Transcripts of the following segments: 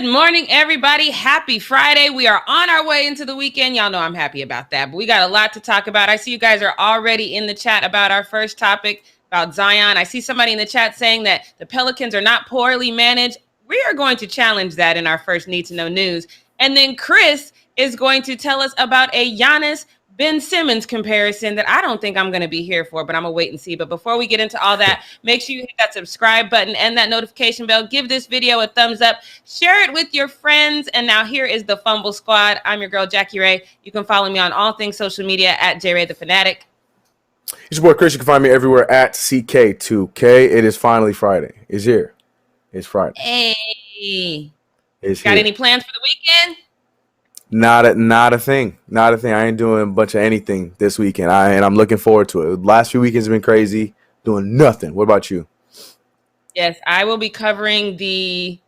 Good morning, everybody. Happy Friday. We are on our way into the weekend. Y'all know I'm happy about that, but we got a lot to talk about. I see you guys are already in the chat about our first topic, about Zion. I see somebody in the chat saying that the Pelicans are not poorly managed. We are going to challenge that in our first Need to Know news. And then Chris is going to tell us about a Giannis Ben Simmons comparison that I don't think I'm going to be here for, but I'm going to wait and see. But before we get into all that, make sure you hit that subscribe button and that notification bell. Give this video a thumbs up. Share it with your friends. And now here is the Fumble Squad. I'm your girl, Jackie Ray. You can follow me on all things social media at JRay the Fanatic. It's your boy Chris. You can find me everywhere at CK2K. It is finally Friday. It's here. It's Friday. Hey. It's Got here. any plans for the weekend? Not a thing. Not a thing. I ain't doing a bunch of anything this weekend. And I'm looking forward to it. The last few weekends have been crazy. Doing nothing. What about you? Yes, I will be covering the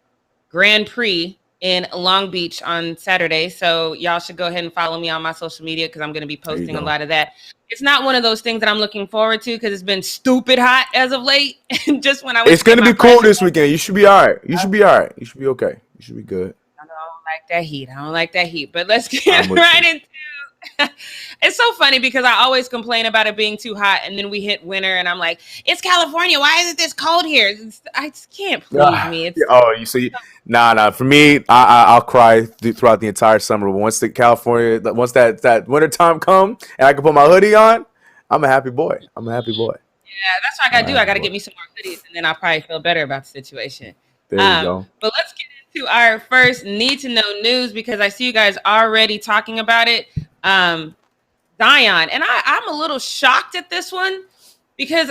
Grand Prix in Long Beach on Saturday. So y'all should go ahead and follow me on my social media because I'm going to be posting a lot of that. It's not one of those things that I'm looking forward to because it's been stupid hot as of late. Just when I was, it's going to be cool this weekend. You should be all right. You should be all right. You should be okay. You should be good. I don't like that heat. I don't like that heat. But let's get right into. It's so funny because I always complain about it being too hot, and then we hit winter, and I'm like, "It's California. Why is it this cold here?" I just can't please me. It's you see, nah. For me, I'll cry throughout the entire summer. But once that winter time come, and I can put my hoodie on, I'm a happy boy. Yeah, that's what I gotta do. I gotta get me some more hoodies, and then I'll probably feel better about the situation. There you go. But let's get into our first Need to Know news because I see you guys already talking about it. Zion, and I'm a little shocked at this one because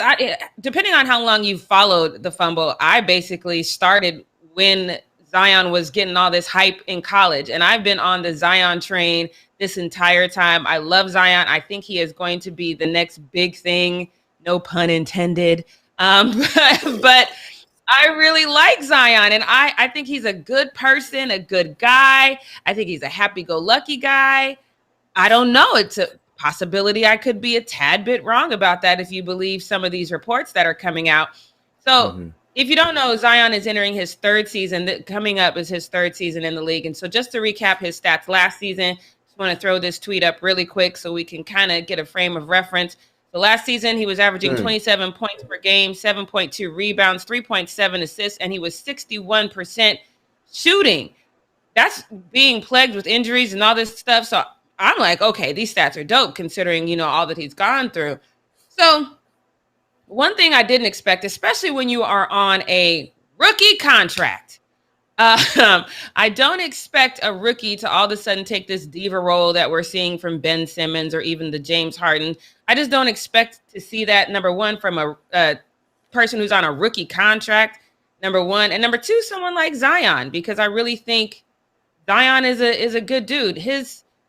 depending on how long you've followed the Fumble, I basically started when Zion was getting all this hype in college, and I've been on the Zion train this entire time. I love Zion. I think he is going to be the next big thing, no pun intended. But I really like Zion, and I think he's a good person, a good guy. I think he's a happy-go-lucky guy. I don't know. It's a possibility I could be a tad bit wrong about that if you believe some of these reports that are coming out. So if you don't know, Zion is entering his third season. Coming up is his third season in the league. And so just to recap his stats last season, just want to throw this tweet up really quick so we can kind of get a frame of reference. So last season, he was averaging 27 points per game, 7.2 rebounds, 3.7 assists, and he was 61% shooting. That's being plagued with injuries and all this stuff. So I'm like, okay, these stats are dope considering, all that he's gone through. So one thing I didn't expect, especially when you are on a rookie contract, I don't expect a rookie to all of a sudden take this diva role that we're seeing from Ben Simmons or even the James Harden. I just don't expect to see that, number one, from a person who's on a rookie contract, number one. And number two, someone like Zion, because I really think Zion is a good dude.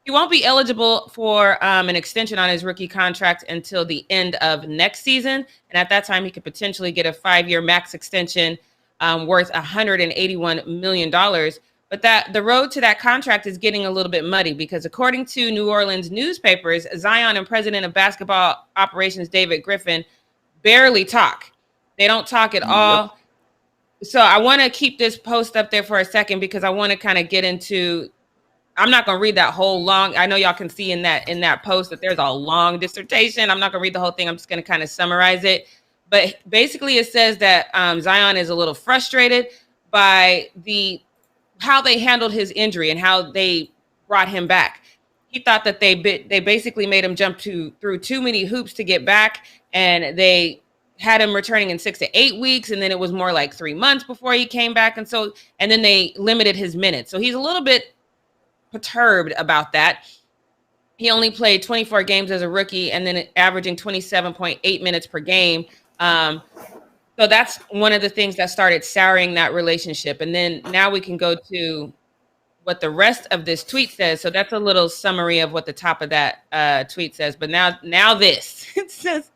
He won't be eligible for an extension on his rookie contract until the end of next season. And at that time, he could potentially get a 5-year max extension worth $181 million. But the road to that contract is getting a little bit muddy because according to New Orleans newspapers, Zion and president of basketball operations, David Griffin, barely talk. They don't talk at all. So I want to keep this post up there for a second because I want to kind of get into, I'm not going to read that whole long. I know y'all can see in that post that there's a long dissertation. I'm not going to read the whole thing. I'm just going to kind of summarize it. But basically it says that Zion is a little frustrated by how they handled his injury and how they brought him back. He thought that they basically made him jump through too many hoops to get back, and they had him returning in 6 to 8 weeks, and then it was more like 3 months before he came back, and then they limited his minutes. So he's a little bit perturbed about that. He only played 24 games as a rookie and then averaging 27.8 minutes per game. So that's one of the things that started souring that relationship. And then now we can go to what the rest of this tweet says. So that's a little summary of what the top of that tweet says. But now this, it says,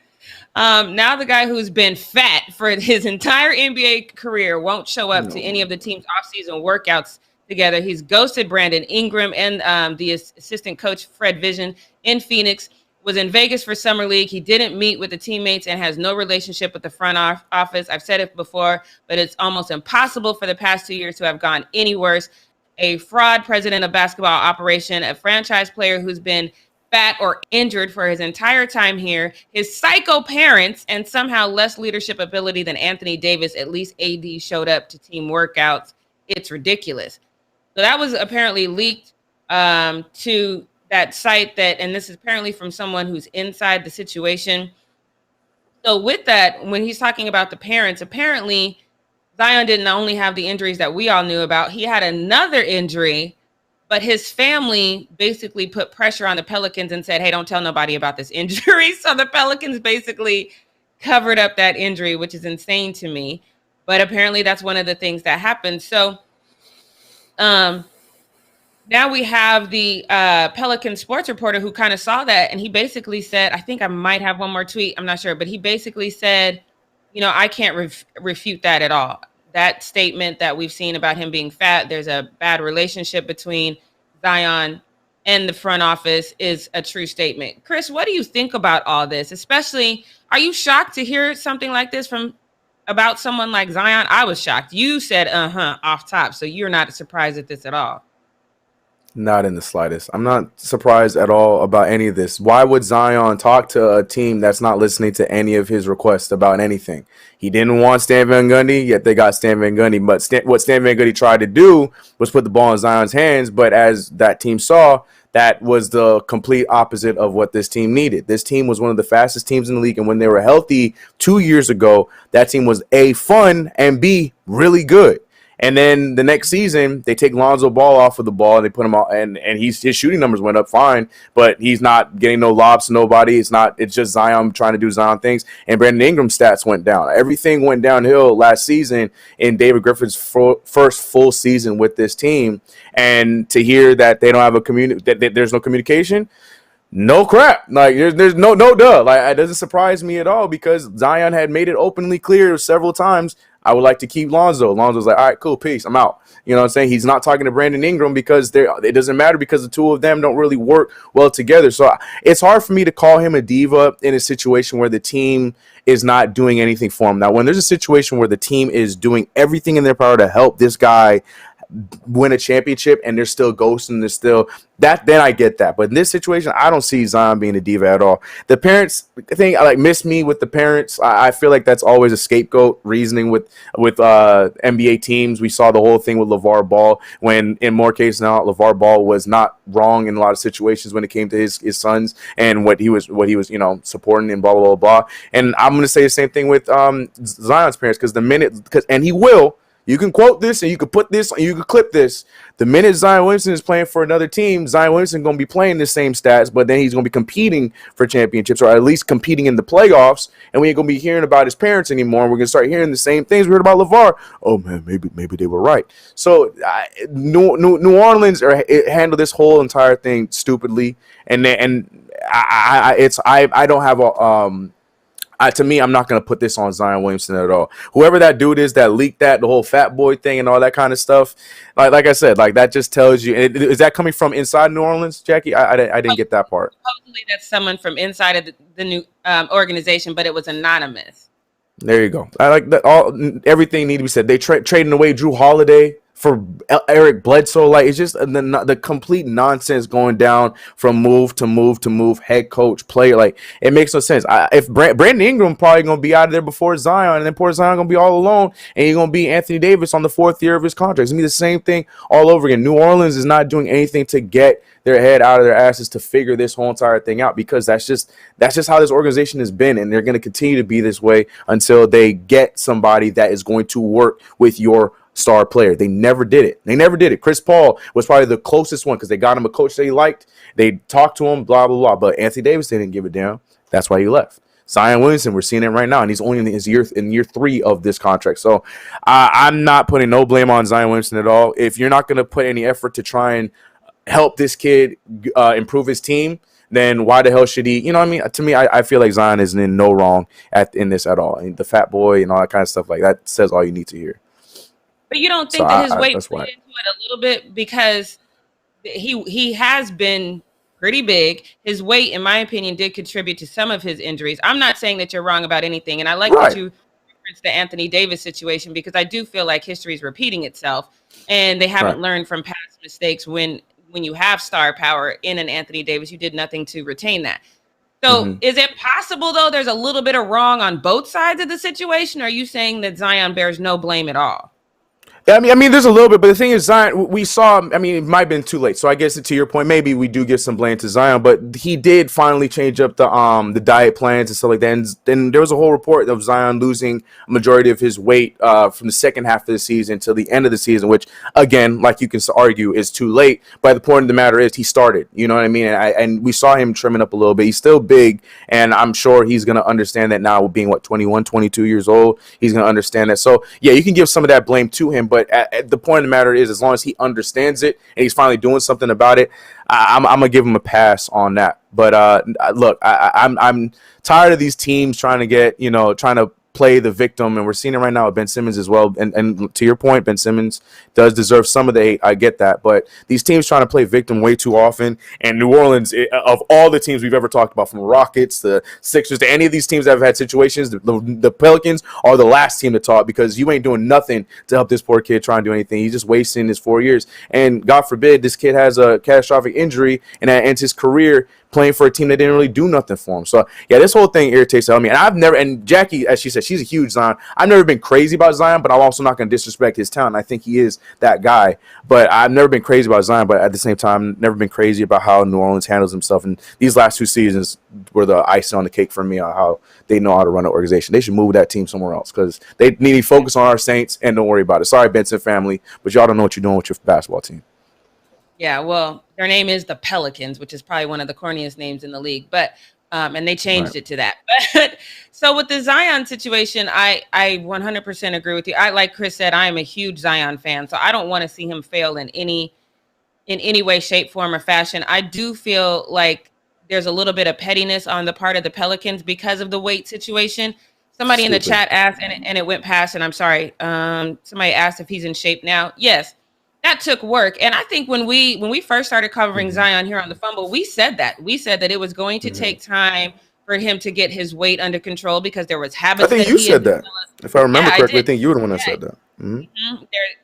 now the guy who's been fat for his entire NBA career won't show up to any of the team's offseason workouts together. He's ghosted Brandon Ingram and the assistant coach, Fred Vision, in Phoenix. Was in Vegas for Summer League. He didn't meet with the teammates and has no relationship with the front office. I've said it before, but it's almost impossible for the past 2 years to have gone any worse. a fraud president of basketball operation, a franchise player who's been fat or injured for his entire time here, his psycho parents, and somehow less leadership ability than Anthony Davis. At least AD showed up to team workouts. It's ridiculous. So that was apparently leaked to that site and this is apparently from someone who's inside the situation. So with that, when he's talking about the parents, apparently Zion didn't only have the injuries that we all knew about. He had another injury, but his family basically put pressure on the Pelicans and said, hey, don't tell nobody about this injury. So the Pelicans basically covered up that injury, which is insane to me. But apparently that's one of the things that happened. So now we have the Pelican sports reporter who kind of saw that, and he basically said, I think I might have one more tweet, I'm not sure, but he basically said, I can't refute that at all. That statement that we've seen about him being fat, there's a bad relationship between Zion and the front office, is a true statement. Chris, what do you think about all this? Especially, are you shocked to hear something like this about someone like Zion? I was shocked. You said, off top, so you're not surprised at this at all. Not in the slightest. I'm not surprised at all about any of this. Why would Zion talk to a team that's not listening to any of his requests about anything? He didn't want Stan Van Gundy, yet they got Stan Van Gundy. But what Stan Van Gundy tried to do was put the ball in Zion's hands. But as that team saw, that was the complete opposite of what this team needed. This team was one of the fastest teams in the league. And when they were healthy 2 years ago, that team was A, fun, and B, really good. And then the next season, they take Lonzo Ball off of the ball and they put him out, and his shooting numbers went up fine, but he's not getting no lobs to nobody. It's just Zion trying to do Zion things. And Brandon Ingram's stats went down. Everything went downhill last season in David Griffin's first full season with this team. And to hear that they don't have that there's no communication, no crap. Like there's no duh. Like it doesn't surprise me at all because Zion had made it openly clear several times, I would like to keep Lonzo. Lonzo's like, all right, cool, peace, I'm out. You know what I'm saying? He's not talking to Brandon Ingram because it doesn't matter because the two of them don't really work well together. So it's hard for me to call him a diva in a situation where the team is not doing anything for him. Now, when there's a situation where the team is doing everything in their power to help this guy win a championship and they're still ghosting, they're still then I get that. But in this situation, I don't see Zion being a diva at all. The parents thing, I like miss me with the parents. I feel like that's always a scapegoat reasoning with NBA teams. We saw the whole thing with LeVar Ball when in more cases now LeVar Ball was not wrong in a lot of situations when it came to his sons and what he was supporting and blah blah blah. And I'm gonna say the same thing with Zion's parents and he will. You can quote this and you can put this and you can clip this. The minute Zion Williamson is playing for another team, Zion Williamson is going to be playing the same stats, but then he's going to be competing for championships or at least competing in the playoffs. And we ain't going to be hearing about his parents anymore. We're going to start hearing the same things we heard about LeVar. Oh, man, maybe they were right. So New Orleans handled this whole entire thing stupidly. I don't have a to me, I'm not going to put this on Zion Williamson at all. Whoever that dude is that leaked the whole fat boy thing and all that kind of stuff, like I said, like that just tells you. Is that coming from inside New Orleans, Jackie? I didn't get that part. Supposedly that's someone from inside of the new organization, but it was anonymous. There you go. I like that. Everything need to be said. They trading away Drew Holiday for Eric Bledsoe. Like it's just the complete nonsense going down from move to move, head coach, player. Like it makes no sense. If Brandon Ingram probably gonna be out of there before Zion, and then poor Zion gonna be all alone, and you're gonna be Anthony Davis on the 4th year of his contract. It's gonna be the same thing all over again. New Orleans is not doing anything to get their head out of their asses to figure this whole entire thing out because that's just how this organization has been, and they're going to continue to be this way until they get somebody that is going to work with your star player. They never did it. Chris Paul was probably the closest one because they got him a coach that he liked. They talked to him, blah, blah, blah. But Anthony Davis didn't give a damn. That's why he left. Zion Williamson, we're seeing it right now, and he's only in year 3 of this contract. So I'm not putting no blame on Zion Williamson at all. If you're not going to put any effort to try and help this kid improve his team, then why the hell should he? You know what I mean? To me, I feel like Zion isn't in no wrong in this at all. And the fat boy and all that kind of stuff like that says all you need to hear. But you don't think that his weight played into it a little bit because he has been pretty big. His weight, in my opinion, did contribute to some of his injuries. I'm not saying that you're wrong about anything, and I like that you referenced the Anthony Davis situation because I do feel like history is repeating itself, and they haven't learned from past past mistakes when you have star power in an Anthony Davis. You did nothing to retain that. So is it possible, though, there's a little bit of wrong on both sides of the situation? Or are you saying that Zion bears no blame at all? I mean, there's a little bit, but the thing is, Zion, we saw, I mean, it might have been too late. So I guess to your point, maybe we do give some blame to Zion, but he did finally change up the diet plans and stuff like that. And then there was a whole report of Zion losing a majority of his weight from the second half of the season till the end of the season, which, again, like you can argue, is too late. But the point of the matter is he started, you know what I mean? And we saw him trimming up a little bit. He's still big, and I'm sure he's going to understand that now, being, 21, 22 years old. He's going to understand that. So, yeah, you can give some of that blame to him, but at the point of the matter is, as long as he understands it and he's finally doing something about it, I'm gonna give him a pass on that. But look, I'm tired of these teams trying to play the victim, and we're seeing it right now with Ben Simmons as well. And to your point, Ben Simmons does deserve some of the hate. I get that, but these teams trying to play victim way too often. And New Orleans, of all the teams we've ever talked about, from Rockets to Sixers to any of these teams that have had situations, the Pelicans are the last team to talk, because you ain't doing nothing to help this poor kid try and do anything. He's just wasting his 4 years. And God forbid this kid has a catastrophic injury and that ends his career playing for a team that didn't really do nothing for him. So, yeah, this whole thing irritates me. And Jackie, as she said, she's a huge Zion. I've never been crazy about Zion, but I'm also not going to disrespect his talent. I think he is that guy. But I've never been crazy about Zion, but at the same time, never been crazy about how New Orleans handles himself. And these last 2 seasons were the icing on the cake for me on how they know how to run an organization. They should move that team somewhere else, because they need to focus on our Saints and don't worry about it. Sorry, Benson family, but y'all don't know what you're doing with your basketball team. Yeah, well, their name is the Pelicans, which is probably one of the corniest names in the league, but and they changed it to that. But so with the Zion situation, I 100% agree with you. Like Chris said, I am a huge Zion fan, so I don't want to see him fail in any way, shape, form, or fashion. I do feel like there's a little bit of pettiness on the part of the Pelicans because of the weight situation. Somebody in the chat asked, and it went past, and I'm sorry. Somebody asked if he's in shape now. Yes. That took work. And I think when we first started covering Zion here on the Fumble, we said that it was going to take time for him to get his weight under control, because there was habits. I think you said that. If I remember correctly, I think you were the one that said that.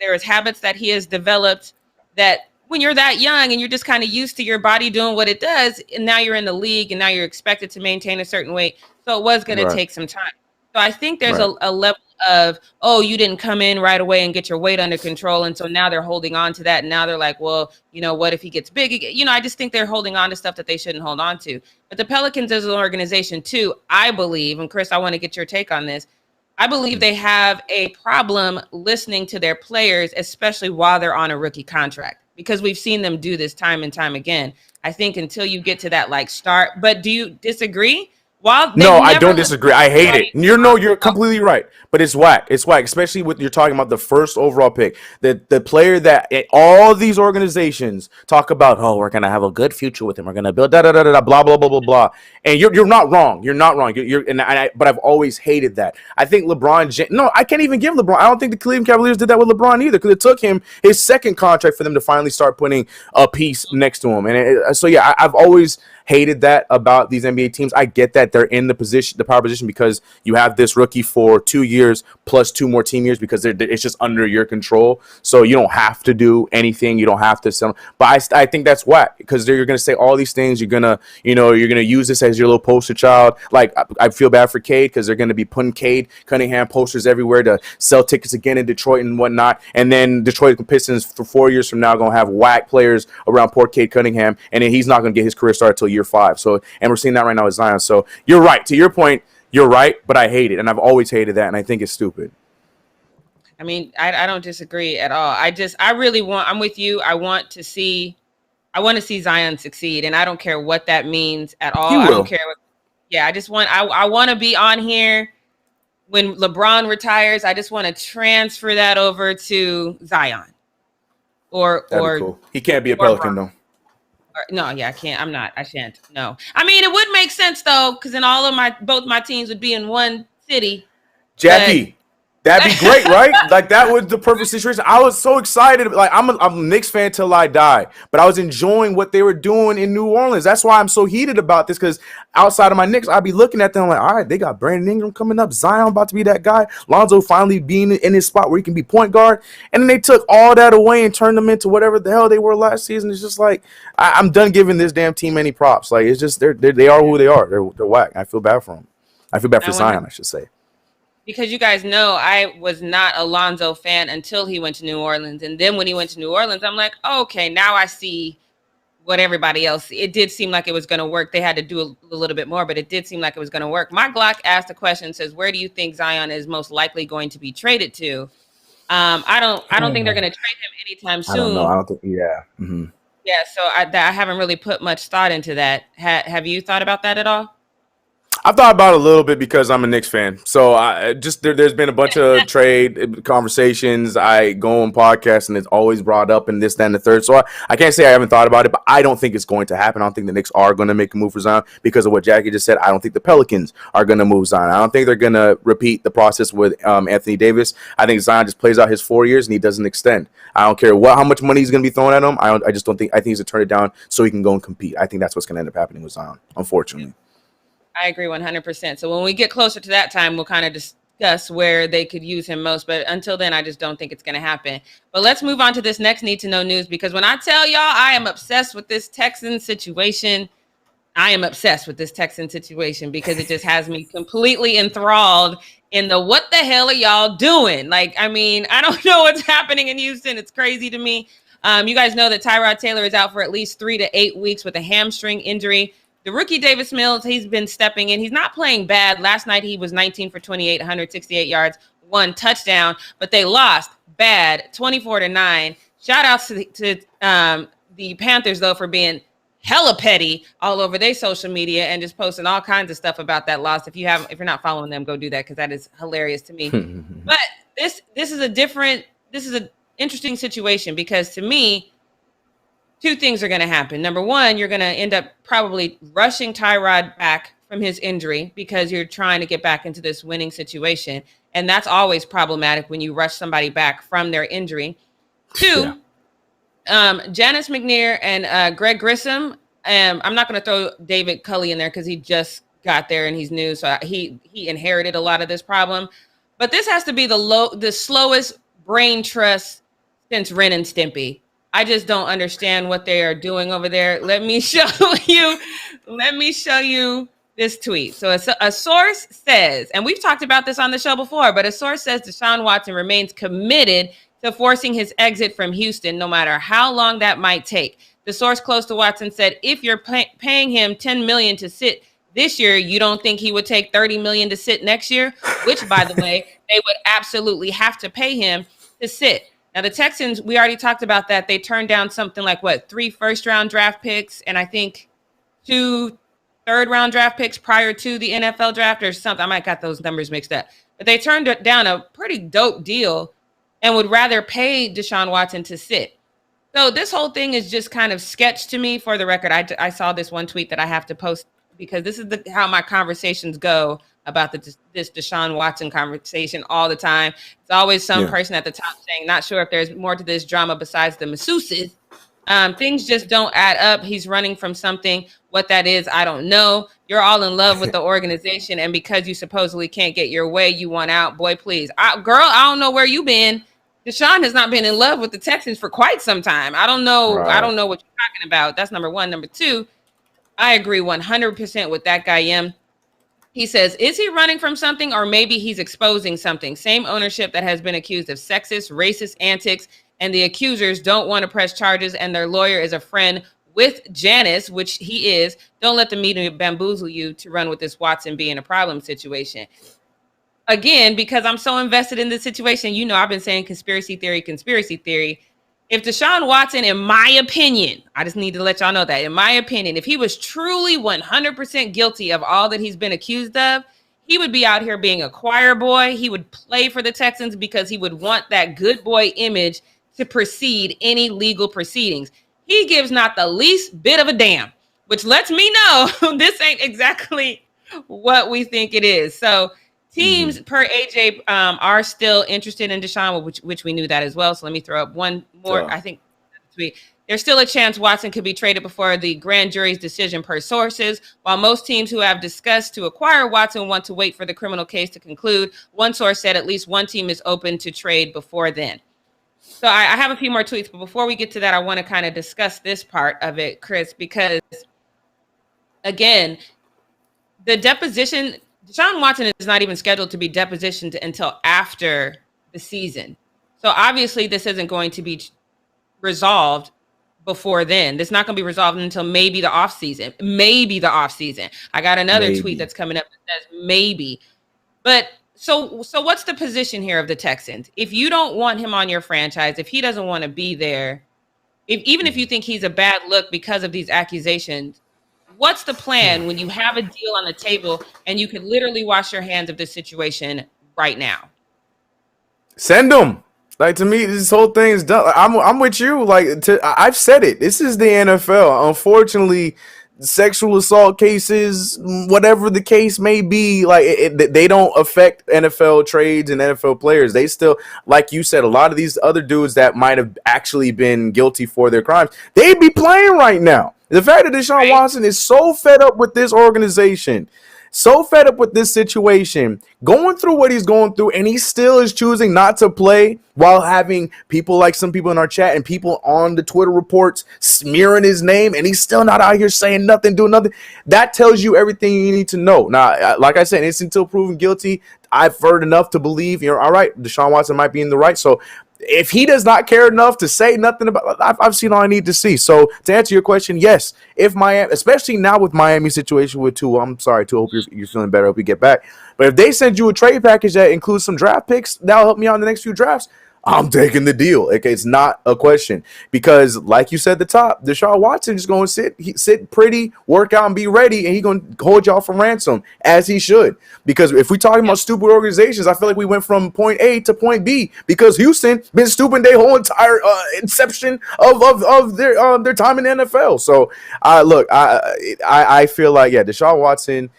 There was habits that he has developed that when you're that young and you're just kind of used to your body doing what it does, and now you're in the league and now you're expected to maintain a certain weight. So it was going to take some time. So I think there's a level of, you didn't come in right away and get your weight under control. And so now they're holding on to that. And now they're like, well, what if he gets big? I just think they're holding on to stuff that they shouldn't hold on to. But the Pelicans as an organization too, I believe, and Chris, I want to get your take on this. I believe they have a problem listening to their players, especially while they're on a rookie contract, because we've seen them do this time and time again. I think until you get to that start. But do you disagree? No, I don't disagree. I hate it. You're completely right. But it's whack. It's whack, especially with you're talking about the first overall pick. The player that all these organizations talk about, we're gonna have a good future with him. We're gonna build blah blah blah blah blah blah. And you're not wrong. You're not wrong. But I've always hated that. I think I can't even give LeBron. I don't think the Cleveland Cavaliers did that with LeBron either, because it took him his second contract for them to finally start putting a piece next to him. And so yeah, I've always hated that about these NBA teams. I get that they're in the power position because you have this rookie for 2 years plus 2 more team years, because it's just under your control. So you don't have to do anything. You don't have to sell. But I think that's whack, because you're going to say all these things. You're going to use this as your little poster child. Like, I feel bad for Cade, because they're going to be putting Cade Cunningham posters everywhere to sell tickets again in Detroit and whatnot. And then Detroit Pistons for 4 years from now going to have whack players around poor Cade Cunningham, and then he's not going to get his career started until year 5. So, and we're seeing that right now with Zion. So you're right. To your point, you're right, but I hate it, and I've always hated that, and I think it's stupid. I mean, I don't disagree at all. I'm with you. I want to see Zion succeed, and I don't care what that means at all. I don't care. I want to be on here when LeBron retires. I just want to transfer that over to Zion. That'd be cool. He can't be a Pelican though. No, yeah, I can't. I'm not. I shan't. No. I mean, it would make sense though, because then both my teams would be in one city. Jackie, That'd be great, right? Like that was the perfect situation. I was so excited. Like I'm a Knicks fan till I die, but I was enjoying what they were doing in New Orleans. That's why I'm so heated about this, because outside of my Knicks, I'd be looking at them like, all right, they got Brandon Ingram coming up, Zion about to be that guy, Lonzo finally being in his spot where he can be point guard, and then they took all that away and turned them into whatever the hell they were last season. It's just like I'm done giving this damn team any props. Like it's just they are who they are. They're whack. I feel bad for them. I feel bad for Zion, I should say. Because you guys know I was not a Lonzo fan until he went to New Orleans. And then when he went to New Orleans, I'm like, okay, now I see what everybody else. It did seem like it was going to work. They had to do a little bit more, but it did seem like it was going to work. My Glock asked a question, says, where do you think Zion is most likely going to be traded to? I don't think they're going to trade him anytime soon. I don't know. I don't think, yeah. Mm-hmm. Yeah, so I haven't really put much thought into that. Have you thought about that at all? I've thought about it a little bit because I'm a Knicks fan. So I just there's been a bunch of trade conversations. I go on podcasts and it's always brought up and this, that, and the third. So I can't say I haven't thought about it, but I don't think it's going to happen. I don't think the Knicks are going to make a move for Zion because of what Jackie just said. I don't think the Pelicans are going to move Zion. I don't think they're going to repeat the process with Anthony Davis. I think Zion just plays out his 4 years and he doesn't extend. I don't care how much money he's going to be thrown at him. I just don't think. I think he's going to turn it down so he can go and compete. I think that's what's going to end up happening with Zion, unfortunately. I agree 100%. So when we get closer to that time, we'll kind of discuss where they could use him most. But until then, I just don't think it's going to happen. But let's move on to this next need to know news, because when I tell y'all I am obsessed with this Texan situation, I am obsessed with this Texan situation because it just has me completely enthralled in the what the hell are y'all doing? Like, I mean, I don't know what's happening in Houston. It's crazy to me. You guys know that Tyrod Taylor is out for at least 3 to 8 weeks with a hamstring injury. The rookie Davis Mills, he's been stepping in. He's not playing bad. Last night, he was 19 for 28, 168 yards, 1 touchdown. But they lost bad, 24-9. Shout outs to the Panthers, though, for being hella petty all over their social media and just posting all kinds of stuff about that loss. If you're not following them, go do that because that is hilarious to me. But this is an interesting situation because to me, 2 things are going to happen. Number one, you're going to end up probably rushing Tyrod back from his injury because you're trying to get back into this winning situation. And that's always problematic when you rush somebody back from their injury. 2, Janice McNair and Greg Grissom. I'm not going to throw David Culley in there because he just got there and he's new. So he inherited a lot of this problem. But this has to be the slowest brain trust since Ren and Stimpy. I just don't understand what they are doing over there. Let me show you this tweet. So a source says, and we've talked about this on the show before, but a source says Deshaun Watson remains committed to forcing his exit from Houston, no matter how long that might take. The source close to Watson said, if you're paying him $10 million to sit this year, you don't think he would take $30 million to sit next year? Which, by the way, they would absolutely have to pay him to sit. Now, the Texans, we already talked about that. They turned down something like, 3 first-round draft picks and I think 2 third-round draft picks prior to the NFL draft or something. I might got those numbers mixed up. But they turned down a pretty dope deal and would rather pay Deshaun Watson to sit. So this whole thing is just kind of sketch to me. For the record, I saw this one tweet that I have to post because this is how my conversations go about this Deshaun Watson conversation all the time. It's always some person at the top saying, not sure if there's more to this drama besides the masseuses. Things just don't add up. He's running from something. What that is, I don't know. You're all in love with the organization, and because you supposedly can't get your way, you want out. Boy, please. Girl, I don't know where you been. Deshaun has not been in love with the Texans for quite some time. I don't know. Right. I don't know what you're talking about. That's number one. Number 2, I agree 100% with that guy, He says, is he running from something or maybe he's exposing something? Same ownership that has been accused of sexist, racist antics, and the accusers don't want to press charges, and their lawyer is a friend with GIANNIS, which he is. Don't let the media bamboozle you to run with this Watson being a problem situation. Again, because I'm so invested in this situation, I've been saying conspiracy theory. If Deshaun Watson, in my opinion, I just need to let y'all know that, in my opinion, if he was truly 100% guilty of all that he's been accused of, he would be out here being a choir boy. He would play for the Texans because he would want that good boy image to precede any legal proceedings. He gives not the least bit of a damn, which lets me know this ain't exactly what we think it is. So Teams per AJ are still interested in Deshaun, which we knew that as well. So let me throw up one more. I think tweet. There's still a chance Watson could be traded before the grand jury's decision per sources. While most teams who have discussed to acquire Watson want to wait for the criminal case to conclude, one source said at least one team is open to trade before then. So I have a few more tweets, but before we get to that, I want to kind of discuss this part of it, Chris, because again, the deposition, Deshaun Watson is not even scheduled to be depositioned until after the season. So obviously this isn't going to be resolved before then. This is not going to be resolved until maybe the offseason. Maybe the offseason. I got another tweet that's coming up that says maybe. But so what's the position here of the Texans? If you don't want him on your franchise, if he doesn't want to be there, even if you think he's a bad look because of these accusations, what's the plan when you have a deal on the table and you could literally wash your hands of this situation right now? Send him. Like, to me, this whole thing is done. I'm with you. Like, I've said it. This is the NFL. Unfortunately, sexual assault cases, whatever the case may be, like they don't affect NFL trades and NFL players. They still, like you said, a lot of these other dudes that might have actually been guilty for their crimes, they'd be playing right now. The fact that Deshaun Watson is so fed up with this organization, so fed up with this situation, going through what he's going through, and he still is choosing not to play while having people like some people in our chat and people on the Twitter reports smearing his name, and he's still not out here saying nothing, doing nothing. That tells you everything you need to know. Now, like I said, innocent until proven guilty. I've heard enough to believe, all right, Deshaun Watson might be in the right. So if he does not care enough to say nothing about, I've seen all I need to see. So to answer your question, yes, if Miami, especially now with Miami's situation with Tua, I'm sorry, Tua, hope you're feeling better. Hope you get back. But if they send you a trade package that includes some draft picks, that'll help me out in the next few drafts. I'm taking the deal. Okay, it's not a question, because like you said at the top, Deshaun Watson is going to sit pretty, work out, and be ready, and he's going to hold y'all for ransom, as he should. Because if we're talking about stupid organizations, I feel like we went from point A to point B because Houston been stupid their whole entire inception of their time in the NFL. So look, I feel like, yeah, Deshaun Watson.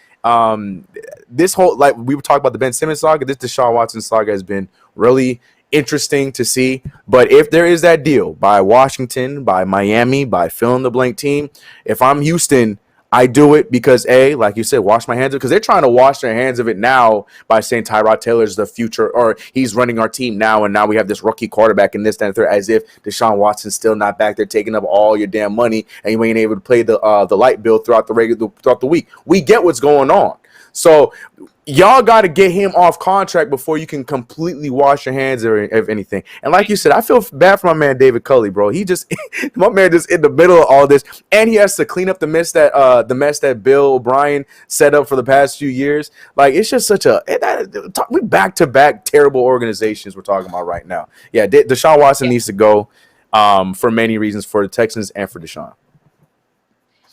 This whole, like we were talking about the Ben Simmons saga, this Deshaun Watson saga has been really interesting to see. But if there is that deal by Washington, by Miami, by fill in the blank team, if I'm Houston, I do it because, A, like you said, wash my hands of it, because they're trying to wash their hands of it now by saying Tyrod Taylor's the future, or he's running our team now, and now we have this rookie quarterback and this, that, and third, as if Deshaun Watson's still not back there taking up all your damn money and you ain't able to play the light bill throughout the week. We get what's going on. So y'all got to get him off contract before you can completely wash your hands of anything. And like you said, I feel bad for my man David Culley, bro. He just my man just in the middle of all this, and he has to clean up the mess that Bill O'Brien set up for the past few years. Like, it's just such we back-to-back terrible organizations we're talking about right now. Yeah, Deshaun Watson needs to go for many reasons, for the Texans and for Deshaun.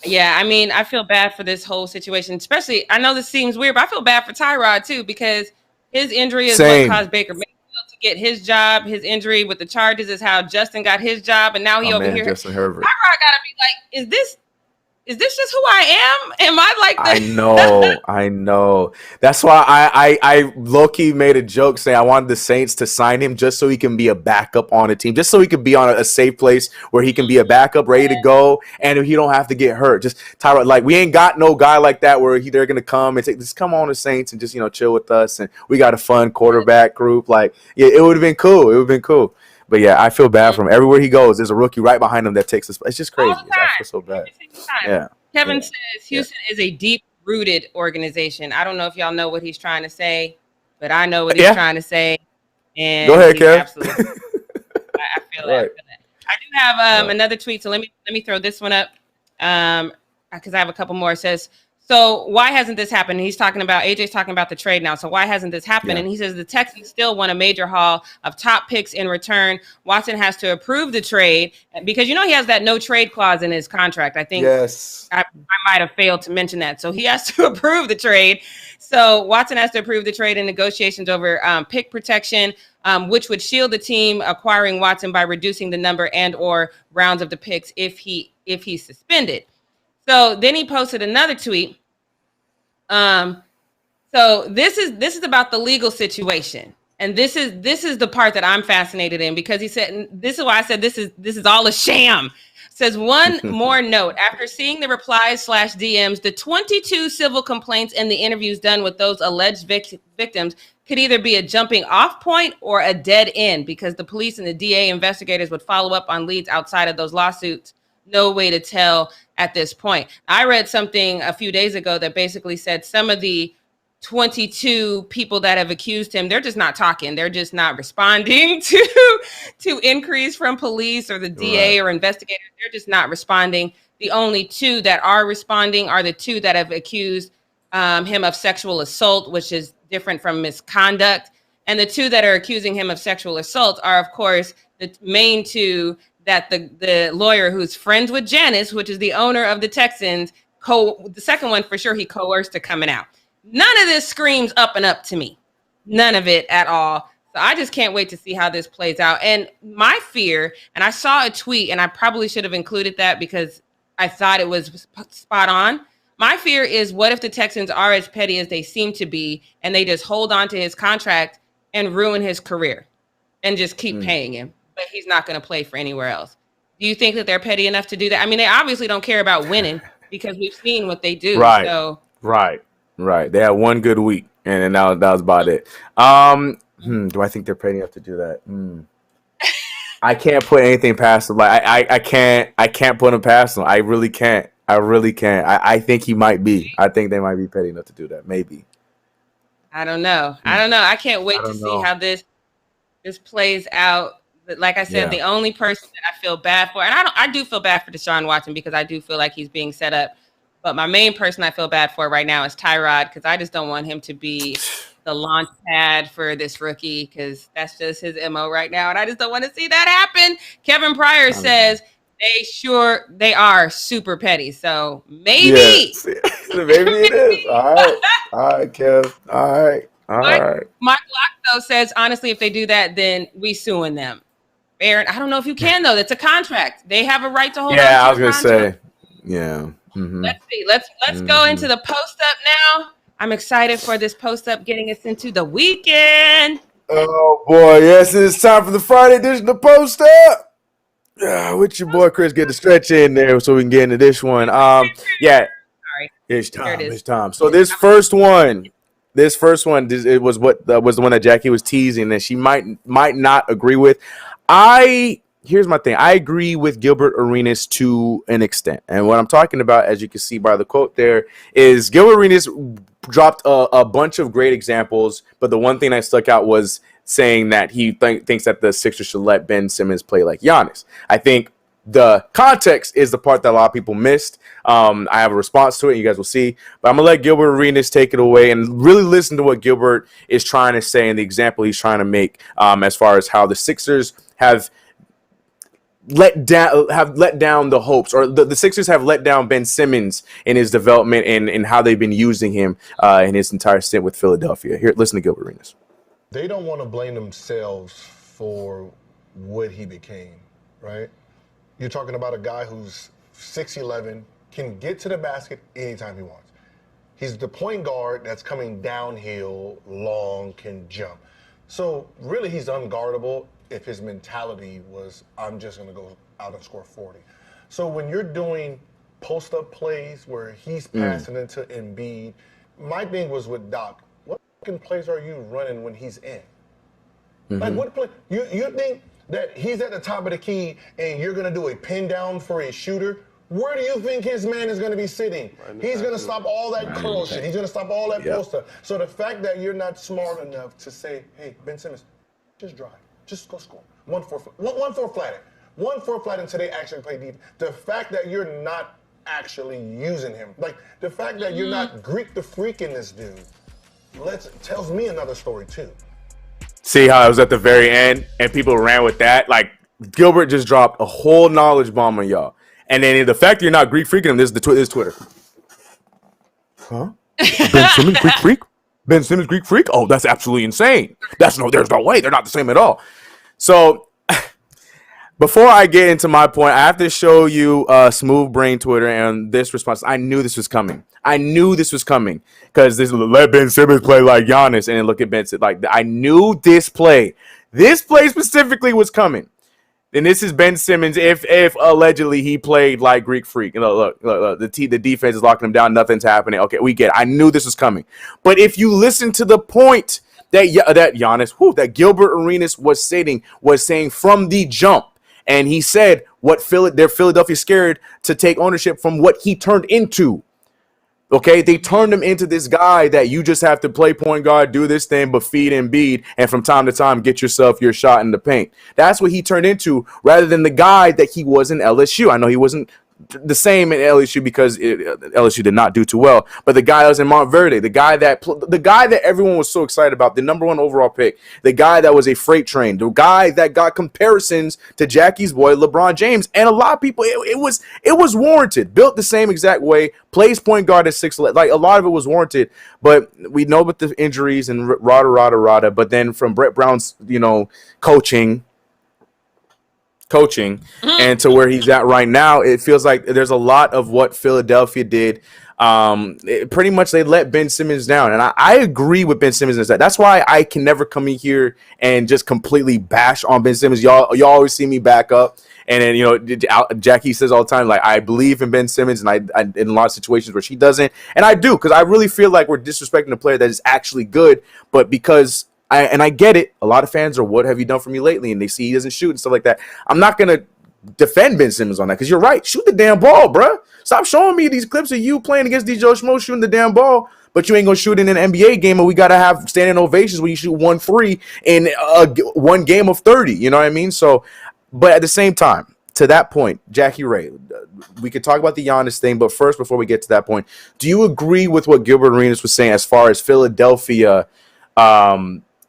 Yeah, I mean, I feel bad for this whole situation, especially, I know this seems weird, but I feel bad for Tyrod too, because his injury is what caused Baker Mayfield to get his job. His injury with the Chargers is how Justin got his job, and now he over here. Justin Herbert. Tyrod gotta be like, is this just who I am? Am I like that? I know. That's why I low-key made a joke saying I wanted the Saints to sign him just so he can be a backup on a team, just so he could be on a safe place where he can be a backup ready to go, and he don't have to get hurt. Just Tyrod, like, we ain't got no guy like that where they're going to come and just come on the Saints and just, chill with us, and we got a fun quarterback group. Like, yeah, it would have been cool. It would have been cool. But yeah, I feel bad for him. Everywhere he goes, there's a rookie right behind him that takes us. It's just crazy. I feel so bad. Yeah. Kevin says Houston is a deep-rooted organization. I don't know if y'all know what he's trying to say, but I know what he's trying to say. And go ahead, Kev. Absolutely, I feel that. I do have another tweet, so let me throw this one up because I have a couple more. It says, so why hasn't this happened? And he's talking about, AJ's talking about the trade now. So why hasn't this happened? And he says the Texans still want a major haul of top picks in return. Watson has to approve the trade because, he has that no trade clause in his contract. I think I might have failed to mention that. So he has to approve the trade. So Watson has to approve the trade and negotiations over pick protection, which would shield the team acquiring Watson by reducing the number and or rounds of the picks if he's suspended. So then he posted another tweet So this is about the legal situation. And this is the part that I'm fascinated in, because he said, and this is why I said this is all a sham. Says one more note. After seeing the replies / DMs, the 22 civil complaints and the interviews done with those alleged victims could either be a jumping off point or a dead end, because the police and the DA investigators would follow up on leads outside of those lawsuits. No way to tell at this point. I read something a few days ago that basically said some of the 22 people that have accused him, they're just not talking. They're just not responding to inquiries from police or the DA or investigators. They're just not responding. The only two that are responding are the two that have accused him of sexual assault, which is different from misconduct. And the two that are accusing him of sexual assault are, of course, the main two that the lawyer who's friends with GIANNIS, which is the owner of the Texans, the second one for sure, he coerced to coming out. None of this screams up and up to me. None of it at all. So I just can't wait to see how this plays out. And my fear, and I saw a tweet, and I probably should have included that because I thought it was spot on. My fear is, what if the Texans are as petty as they seem to be, and they just hold on to his contract and ruin his career and just keep paying him, but he's not going to play for anywhere else? Do you think that they're petty enough to do that? I mean, they obviously don't care about winning, because we've seen what they do. Right. So. Right. They had one good week, and then that was about it. Do I think they're petty enough to do that? I can't put anything past them. Like I can't put him past them. I really can't. I think he might be. I think they might be petty enough to do that. Maybe. I don't know. I can't wait to see how this plays out. But like I said, the only person that I feel bad for, and I do feel bad for Deshaun Watson, because I do feel like he's being set up. But my main person I feel bad for right now is Tyrod, because I just don't want him to be the launch pad for this rookie, because that's just his MO right now. And I just don't want to see that happen. Kevin Pryor says they are super petty. So maybe. Maybe it is. All right, Kev. All right. Mike Lock, though, says, honestly, if they do that, then we suing them. Aaron, I don't know if you can, though. That's a contract. They have a right to hold on to I was going to say. Yeah. Mm-hmm. Let's see. Let's go into the post up now. I'm excited for this post up getting us into the weekend. Oh boy, yes, it's time for the Friday edition of Post Up. With your boy Chris, get the stretch in there so we can get into this one. Sorry, it's time. So this first one, it was the one that Jackie was teasing that she might not agree with. Here's my thing. I agree with Gilbert Arenas to an extent. And what I'm talking about, as you can see by the quote there, is Gilbert Arenas dropped a bunch of great examples. But the one thing that stuck out was saying that he thinks that the Sixers should let Ben Simmons play like Giannis. I think the context is the part that a lot of people missed. I have a response to it. You guys will see. But I'm going to let Gilbert Arenas take it away and really listen to what Gilbert is trying to say and the example he's trying to make as far as how the Sixers have let down the hopes, or the Sixers have let down Ben Simmons in his development and how they've been using him in his entire stint with Philadelphia. Here, listen to Gilbert Arenas. They don't want to blame themselves for what he became, right? You're talking about a guy who's 6'11", can get to the basket anytime he wants. He's the point guard that's coming downhill, long, can jump. So really he's unguardable if his mentality was, I'm just going to go out and score 40. So when you're doing post-up plays where he's passing into Embiid, my thing was with Doc, what fucking plays are you running when he's in? Like what play? You think that he's at the top of the key and you're going to do a pin down for a shooter? Where do you think his man is going to be sitting? He's going to stop all that curl shit. He's going to stop all that post-up. So the fact that you're not smart enough to say, hey, Ben Simmons, just drive. Just go score. 1-4 flat. 1-4 flat until they actually play deep. The fact that you're not actually using him, like the fact that you're not Greek the freak in this dude, tells me another story too. See how it was at the very end and people ran with that? Like Gilbert just dropped a whole knowledge bomb on y'all. And then the fact that you're not Greek freaking him, this is Twitter. Huh? Ben Simmons Greek freak? Ben Simmons Greek freak? Oh, that's absolutely insane. There's no way. They're not the same at all. So Before I get into my point, I have to show you Smooth Brain Twitter and this response. I knew this was coming. Because this let Ben Simmons play like Giannis, and then look at Ben Simmons. Like, I knew this play specifically was coming. And this is Ben Simmons if allegedly he played like Greek Freak. You know, look, the defense is locking him down. Nothing's happening. Okay, we get it. I knew this was coming. But if you listen to the point that Giannis, that Gilbert Arenas was saying from the jump, and he said they're Philadelphia scared to take ownership from what he turned into. Okay, they turned him into this guy that you just have to play point guard, do this thing, but feed Embiid, and from time to time get yourself your shot in the paint. That's what he turned into, rather than the guy that he was in LSU. I know he wasn't the same in LSU because LSU did not do too well, but the guy that was in Montverde, the guy that everyone was so excited about, the number 1 overall pick, the guy that was a freight train, the guy that got comparisons to Jackie's boy LeBron James, and a lot of people, it was warranted. Built the same exact way, plays point guard at 6'11", like a lot of it was warranted. But we know about the injuries and rada. But then from Brett Brown's coaching and to where he's at right now, it feels like there's a lot of what Philadelphia did. Pretty much they let Ben Simmons down, and I agree with Ben Simmons. That's why I can never come in here and just completely bash on Ben Simmons. Y'all always see me back up, and then Jackie says all the time, like, I believe in Ben Simmons, and I in a lot of situations where she doesn't, and I do, because I really feel like we're disrespecting a player that is actually good, but because I get it. A lot of fans are, what have you done for me lately? And they see he doesn't shoot and stuff like that. I'm not going to defend Ben Simmons on that, because you're right. Shoot the damn ball, bro. Stop showing me these clips of you playing against DJ Schmo shooting the damn ball, but you ain't going to shoot in an NBA game, and we got to have standing ovations when you shoot 1-3 in one game of 30. You know what I mean? So, but at the same time, to that point, Jackie Ray, we could talk about the Giannis thing, but first, before we get to that point, do you agree with what Gilbert Arenas was saying as far as Philadelphia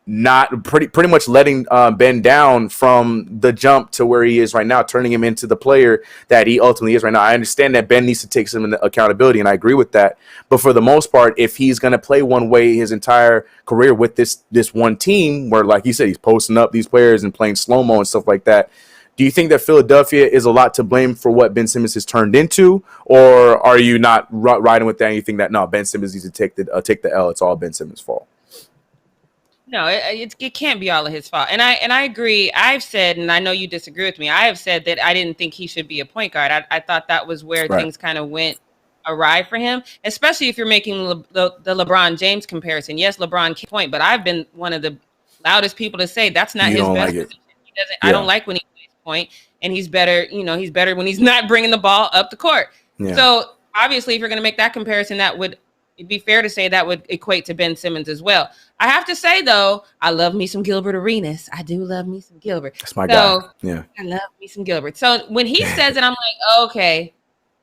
not pretty much letting Ben down from the jump to where he is right now, turning him into the player that he ultimately is right now? I understand that Ben needs to take some accountability, and I agree with that. But for the most part, if he's going to play one way his entire career with this one team, where, like you said, he's posting up these players and playing slow-mo and stuff like that, do you think that Philadelphia is a lot to blame for what Ben Simmons has turned into, or are you not riding with that and you think that, no, Ben Simmons needs to take the L, it's all Ben Simmons' fault? No, it can't be all of his fault. And I agree. I've said, and I know you disagree with me, I have said that I didn't think he should be a point guard. I thought that was where things kind of went awry for him, especially if you're making the LeBron James comparison. Yes, LeBron can point, but I've been one of the loudest people to say that's not his best position. He doesn't. Yeah. I don't like when he plays point, and he's better. He's better when he's not bringing the ball up the court. Yeah. So obviously, if you're going to make that comparison, it'd be fair to say that would equate to Ben Simmons as well. I have to say, though, I love me some Gilbert Arenas. I do love me some Gilbert. That's my guy. Yeah. I love me some Gilbert. So when he says it, I'm like, okay,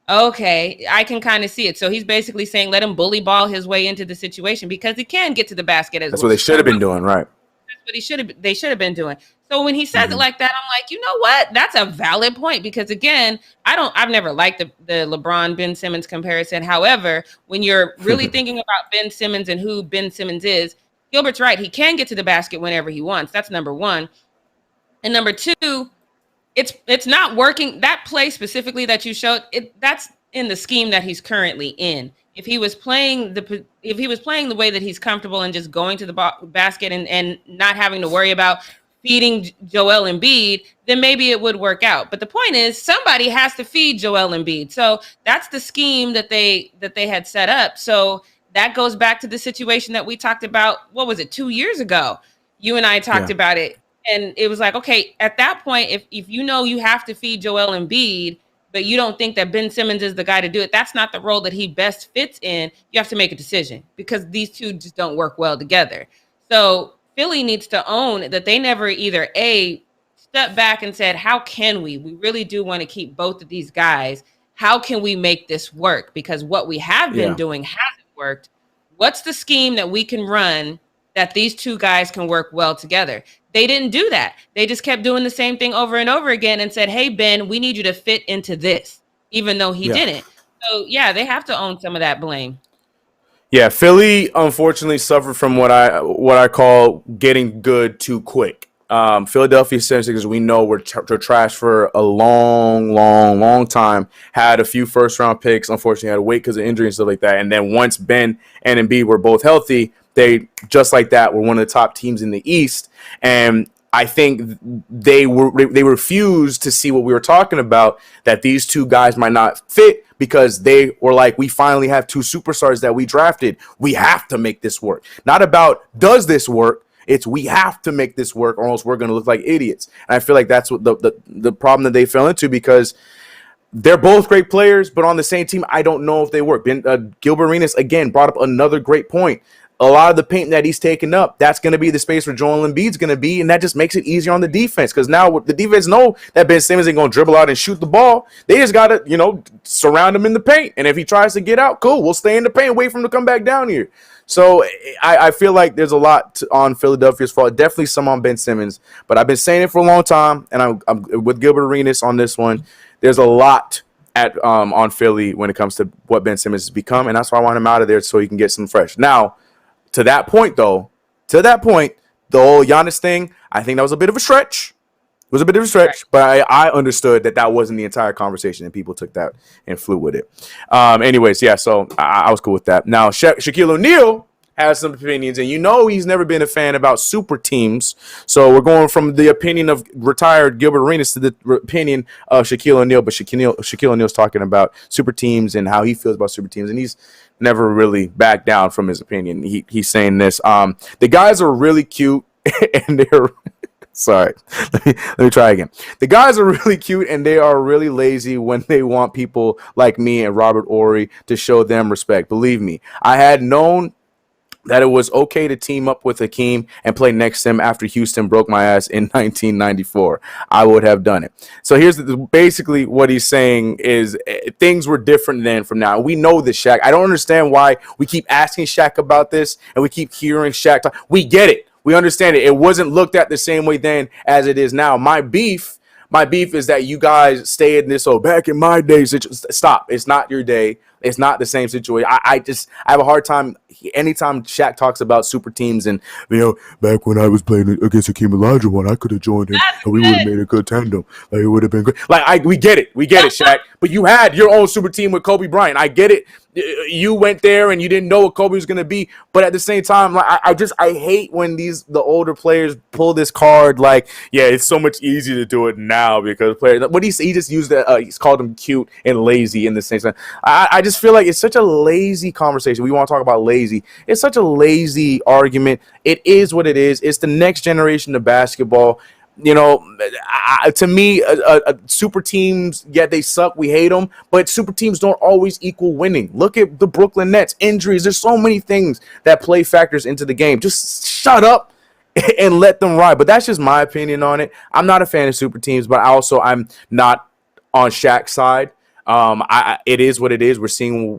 I can kind of see it. So he's basically saying let him bully ball his way into the situation because he can get to the basket as well. That's what they should have been doing, right? That's what they should have been doing. So when he says it like that, I'm like, you know what? That's a valid point because, again, I've never liked the LeBron Ben Simmons comparison. However, when you're really thinking about Ben Simmons and who Ben Simmons is, Gilbert's right. He can get to the basket whenever he wants. That's number one. And number two, it's not working. That play specifically that you showed, that's in the scheme that he's currently in. If he was playing the way that he's comfortable and just going to the basket and not having to worry about feeding Joel Embiid, then maybe it would work out. But the point is, somebody has to feed Joel Embiid. So that's the scheme that they had set up. So that goes back to the situation that we talked about. What was it, 2 years ago? You and I talked about it, and it was like, okay, at that point, if you know you have to feed Joel Embiid, but you don't think that Ben Simmons is the guy to do it, that's not the role that he best fits in. You have to make a decision because these two just don't work well together. So Philly needs to own that they never either stepped back and said, how can we really do want to keep both of these guys. How can we make this work? Because what we have been doing hasn't worked. What's the scheme that we can run that these two guys can work well together? They didn't do that. They just kept doing the same thing over and over again and said, hey, Ben, we need you to fit into this, even though he didn't. So, they have to own some of that blame. Yeah, Philly unfortunately suffered from what I call getting good too quick. Philadelphia 76ers, we know they're trash for a long time. Had a few first-round picks. Unfortunately, had to wait because of injury and stuff like that. And then once Ben and Embiid were both healthy, they, just like that, were one of the top teams in the East. And I think they refused to see what we were talking about, that these two guys might not fit, because they were like, we finally have two superstars that we drafted. We have to make this work. Not about does this work. It's we have to make this work, or else we're going to look like idiots. And I feel like that's what the problem that they fell into, because they're both great players, but on the same team, I don't know if they work. Gilbert Arenas, again, brought up another great point. A lot of the paint that he's taken up, that's going to be the space where Joel Embiid's going to be, and that just makes it easier on the defense, because now the defense know that Ben Simmons ain't going to dribble out and shoot the ball. They just got to, surround him in the paint, and if he tries to get out, cool, we'll stay in the paint, wait for him to come back down here. So I feel like there's a lot on Philadelphia's fault. Definitely some on Ben Simmons, but I've been saying it for a long time, and I'm with Gilbert Arenas on this one. There's a lot on Philly when it comes to what Ben Simmons has become, and that's why I want him out of there so he can get some fresh. Now, to that point, the whole Giannis thing, I think that was a bit of a stretch. It was a bit of a stretch, but I understood that wasn't the entire conversation, and people took that and flew with it. Anyways, yeah, so I was cool with that. Now, Shaquille O'Neal has some opinions, and he's never been a fan about super teams. So we're going from the opinion of retired Gilbert Arenas to the opinion of Shaquille O'Neal. But Shaquille O'Neal's talking about super teams and how he feels about super teams, and he's never really backed down from his opinion. He's saying this. The guys are really cute, and they're sorry. Let me try again. The guys are really cute, and they are really lazy when they want people like me and Robert Horry to show them respect. Believe me, I had known that it was okay to team up with Hakeem and play next to him after Houston broke my ass in 1994. I would have done it. So here's basically what he's saying is things were different then from now. We know this, Shaq. I don't understand why we keep asking Shaq about this and we keep hearing Shaq talk. We get it. We understand it. It wasn't looked at the same way then as it is now. My beef is that you guys stay in this, back in my days. Stop. It's not your day. It's not the same situation. I have a hard time anytime Shaq talks about super teams and, back when I was playing against Hakeem Olajuwon, I could have joined him and we would have made a good tandem. Like, it would have been great. We get it. We get it, Shaq. But you had your own super team with Kobe Bryant. I get it. You went there and you didn't know what Kobe was going to be. But at the same time, I hate when the older players pull this card it's so much easier to do it now because players. What he just used he's called them cute and lazy in the same time. I just feel like it's such a lazy conversation. We want to talk about lazy. It's such a lazy argument. It is what it is. It's the next generation of basketball. To me, super teams, they suck. We hate them. But super teams don't always equal winning. Look at the Brooklyn Nets. Injuries. There's so many things that play factors into the game. Just shut up and let them ride. But that's just my opinion on it. I'm not a fan of super teams, but I'm not on Shaq's side. It is what it is. We're seeing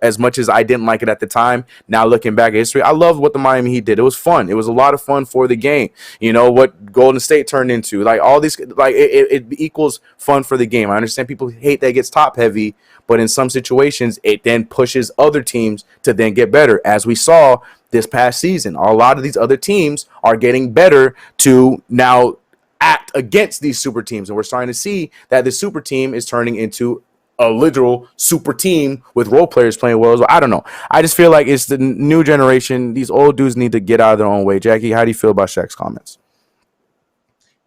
as much as I didn't like it at the time, now looking back at history, I love what the Miami Heat did. It was fun. It was a lot of fun for the game. What Golden State turned into, all these, it equals fun for the game. I understand people hate that it gets top heavy, but in some situations, it then pushes other teams to then get better. As we saw this past season, a lot of these other teams are getting better to now act against these super teams. And we're starting to see that the super team is turning into a literal super team with role players playing well as well. I don't know. I just feel like it's the new generation. These old dudes need to get out of their own way. Jackie, how do you feel about Shaq's comments?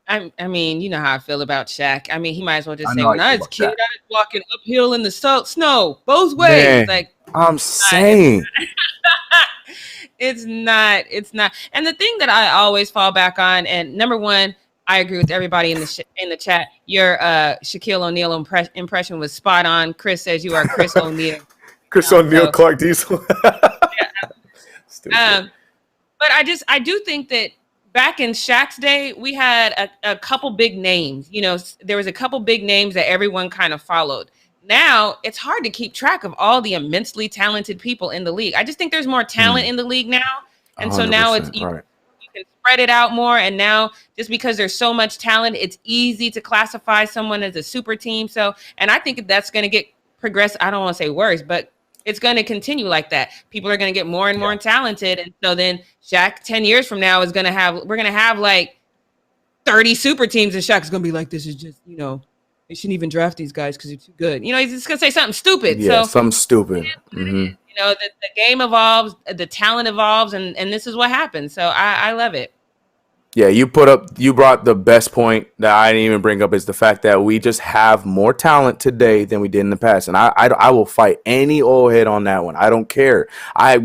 I mean, you know how I feel about Shaq. I mean, he might as well just say, when I was a kid, I was walking uphill in the snow both ways. Man, I'm saying. It's not. And the thing that I always fall back on, and number one, I agree with everybody in the chat. Your Shaquille O'Neal impression was spot on. Chris says you are Chris O'Neal. Chris O'Neal, Clark Diesel. But I do think that back in Shaq's day, we had a couple big names. There was a couple big names that everyone kind of followed. Now it's hard to keep track of all the immensely talented people in the league. I just think there's more talent in the league now, and so now it's right. Can spread it out more, and now just because there's so much talent, it's easy to classify someone as a super team. So, and I think that's going to get progress. I don't want to say worse, but it's going to continue like that. People are going to get more and more talented. And so then Shaq 10 years from now we're going to have like 30 super teams, and Shaq's going to be like, this is just, they shouldn't even draft these guys because they're too good. He's just going to say something stupid. Yeah, something stupid. The game evolves, the talent evolves, and this is what happens. So I love it. Yeah, you brought the best point that I didn't even bring up, is the fact that we just have more talent today than we did in the past. And I will fight any old head on that one. I don't care. I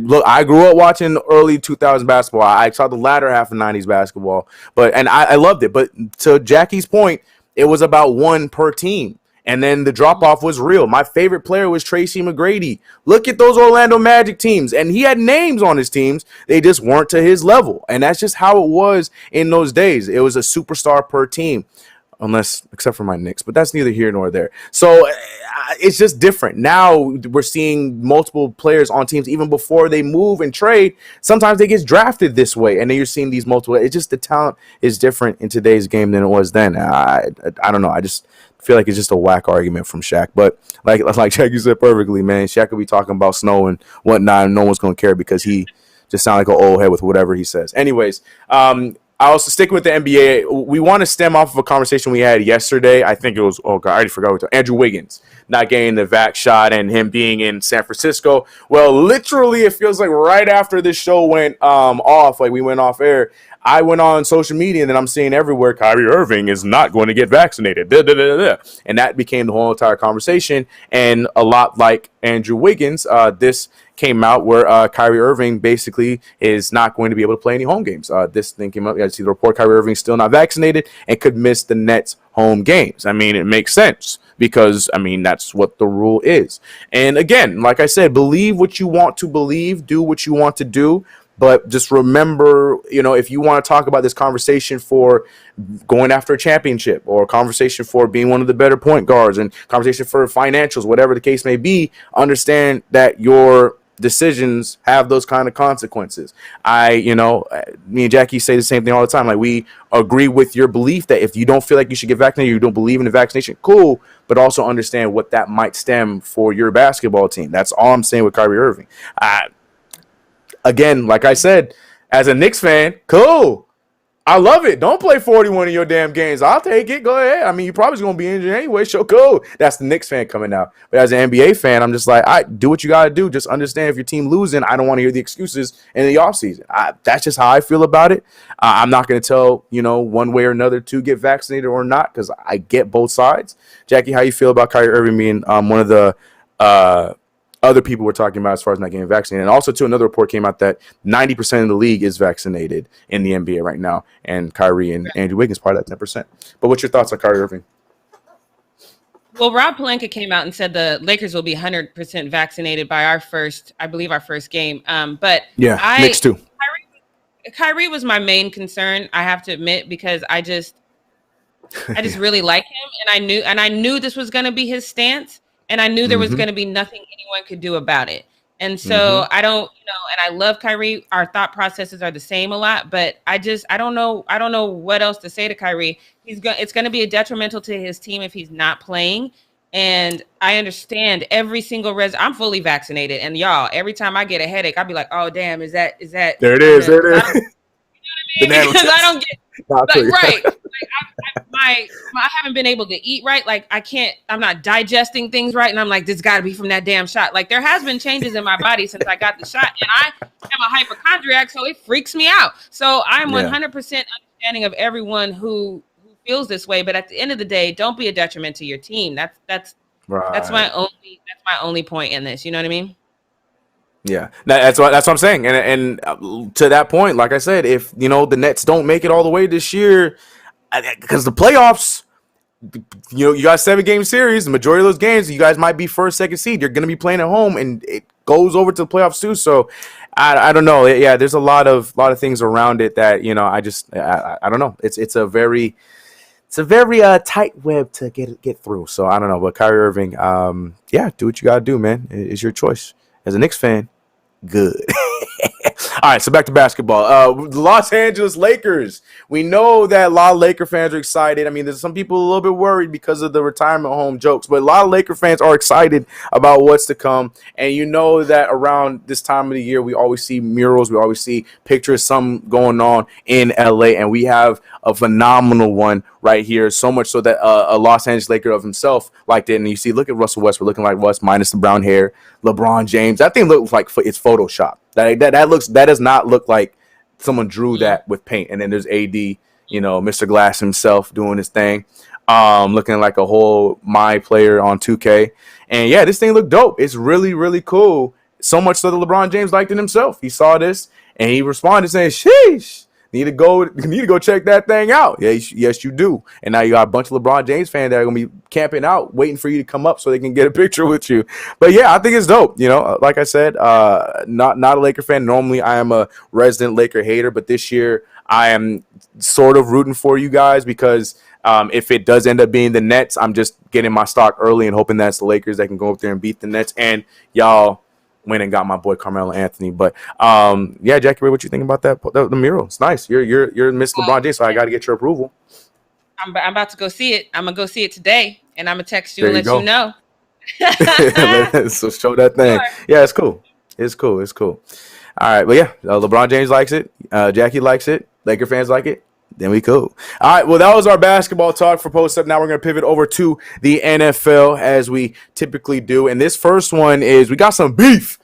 grew up watching early 2000s basketball. I saw the latter half of 90s basketball, and I loved it. But to Jackie's point, it was about one per team. And then the drop-off was real. My favorite player was Tracy McGrady. Look at those Orlando Magic teams. And he had names on his teams. They just weren't to his level. And that's just how it was in those days. It was a superstar per team. Except for my Knicks. But that's neither here nor there. So it's just different. Now we're seeing multiple players on teams even before they move and trade. Sometimes they get drafted this way. And then you're seeing these multiple. It's just the talent is different in today's game than it was then. I don't know. I just feel like it's just a whack argument from Shaq. But like Jackie said perfectly, man, Shaq could be talking about snow and whatnot, and no one's going to care because he just sounds like an old head with whatever he says. Anyways, I also stick with the NBA. We want to stem off of a conversation we had yesterday. I think it was, I already forgot. Andrew Wiggins not getting the vax shot and him being in San Francisco. Well, literally, it feels like right after this show went off, like we went off air, I went on social media and then I'm seeing everywhere Kyrie Irving is not going to get vaccinated. And that became the whole entire conversation. And a lot like Andrew Wiggins, this came out where Kyrie Irving basically is not going to be able to play any home games. This thing came up. You see the report, Kyrie Irving still not vaccinated and could miss the Nets home games. I mean, it makes sense because, that's what the rule is. And again, like I said, believe what you want to believe, do what you want to do. But just remember, if you want to talk about this conversation for going after a championship or a conversation for being one of the better point guards and conversation for financials, whatever the case may be, understand that your decisions have those kind of consequences. Me and Jackie say the same thing all the time. Like, we agree with your belief that if you don't feel like you should get vaccinated, you don't believe in the vaccination, cool, but also understand what that might stem for your basketball team. That's all I'm saying with Kyrie Irving. Again, like I said, as a Knicks fan, cool. I love it. Don't play 41 of your damn games. I'll take it. Go ahead. You're probably going to be injured anyway. So cool. That's the Knicks fan coming out. But as an NBA fan, I'm just like, all right, do what you got to do. Just understand if your team losing, I don't want to hear the excuses in the offseason. That's just how I feel about it. I'm not going to tell, one way or another to get vaccinated or not because I get both sides. Jackie, how you feel about Kyrie Irving being one of the other people were talking about as far as not getting vaccinated? And also, too, another report came out that 90% of the league is vaccinated in the NBA right now, and Kyrie and Andrew Wiggins part of that 10%. But what's your thoughts on Kyrie Irving? Well, Rob Pelinka came out and said the Lakers will be 100% vaccinated by our first game. But yeah, Knicks too. Kyrie was my main concern, I have to admit, because I just really like him, and I knew this was going to be his stance. And I knew there was going to be nothing anyone could do about it. And so I don't, and I love Kyrie. Our thought processes are the same a lot, but I don't know what else to say to Kyrie. It's going to be detrimental to his team if he's not playing. And I understand every single I'm fully vaccinated. And y'all, every time I get a headache, I'll be like, oh, damn, is that? There it is. There it is. Because I don't get right. I haven't been able to eat right. Like, I'm not digesting things right. And I'm like, this got to be from that damn shot. Like, there has been changes in my body since I got the shot. And I am a hypochondriac, so it freaks me out. So I'm 100% understanding of everyone who feels this way. But at the end of the day, don't be a detriment to your team. That's my only point in this. You know what I mean? Yeah, that's what I'm saying. And to that point, like I said, if the Nets don't make it all the way this year, because the playoffs, you got 7-game series. The majority of those games, you guys might be first, second seed. You're going to be playing at home, and it goes over to the playoffs too. So I don't know. Yeah, there's a lot of things around it that I don't know. It's a very tight web to get through. So I don't know. But Kyrie Irving, do what you got to do, man. It's your choice. As a Knicks fan, good. All right, so back to basketball. The Los Angeles Lakers. We know that a lot of Laker fans are excited. I mean, there's some people a little bit worried because of the retirement home jokes, but a lot of Laker fans are excited about what's to come. And you know that around this time of the year, we always see murals. We always see pictures, some going on in LA, and we have a phenomenal one right here. So much so that a Los Angeles Laker of himself liked it. And you see, look at Russell Westbrook looking like Russ minus the brown hair. LeBron James. That thing looks like it's Photoshop. That does not look like someone drew that with paint. And then there's AD, Mr. Glass himself doing his thing, looking like a whole my player on 2K. And yeah, this thing looked dope. It's really, really cool. So much so that LeBron James liked it himself. He saw this and he responded saying, "Sheesh. Need to go check that thing out." Yeah, yes, you do. And now you got a bunch of LeBron James fans that are gonna be camping out, waiting for you to come up so they can get a picture with you. But yeah, I think it's dope. Like I said, not a Laker fan. Normally, I am a resident Laker hater, but this year I am sort of rooting for you guys because if it does end up being the Nets, I'm just getting my stock early and hoping that's the Lakers that can go up there and beat the Nets. And y'all went and got my boy Carmelo Anthony. But yeah, Jackie Ray, what you think about that? The mural. It's nice. You're Miss LeBron James, so I got to get your approval. I'm about to go see it. I'm gonna go see it today, and I'm gonna text you and let you know. So show that thing. Sure. Yeah, it's cool. It's cool. All right, but yeah, LeBron James likes it. Jackie likes it. Laker fans like it. Then we cool. All right, well, that was our basketball talk for Post Up. Now we're going to pivot over to the NFL as we typically do. And this first one is we got some beef.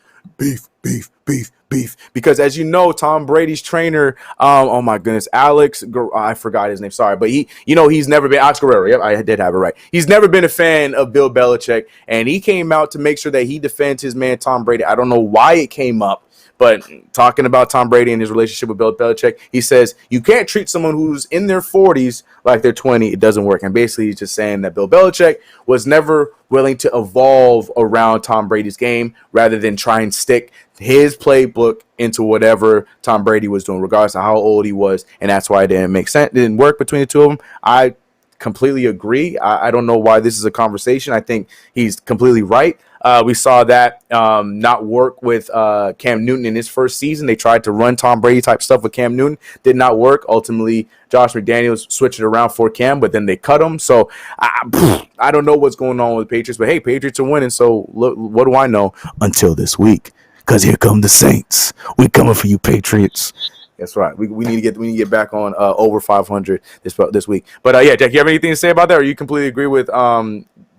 Because as you know, Tom Brady's trainer, oh my goodness, I forgot his name. Sorry, but he's never been Alex Guerrero. Yep, I did have it right. He's never been a fan of Bill Belichick, and he came out to make sure that he defends his man Tom Brady. I don't know why it came up. But talking about Tom Brady and his relationship with Bill Belichick, he says you can't treat someone who's in their 40s like they're 20. It doesn't work. And basically he's just saying that Bill Belichick was never willing to evolve around Tom Brady's game rather than try and stick his playbook into whatever Tom Brady was doing, regardless of how old he was. And that's why it didn't make sense. It didn't work between the two of them. I completely agree. I don't know why this is a conversation. I think he's completely right. We saw that not work with Cam Newton in his first season. They tried to run Tom Brady type stuff with Cam Newton. Did not work. Ultimately, Josh McDaniels switched it around for Cam, but then they cut him. So I don't know what's going on with the Patriots. But hey, Patriots are winning. So look, what do I know? Until this week, because here come the Saints. We coming for you, Patriots. That's right. We need to get back on over 500 this week. But yeah, Jack, you have anything to say about that, or you completely agree with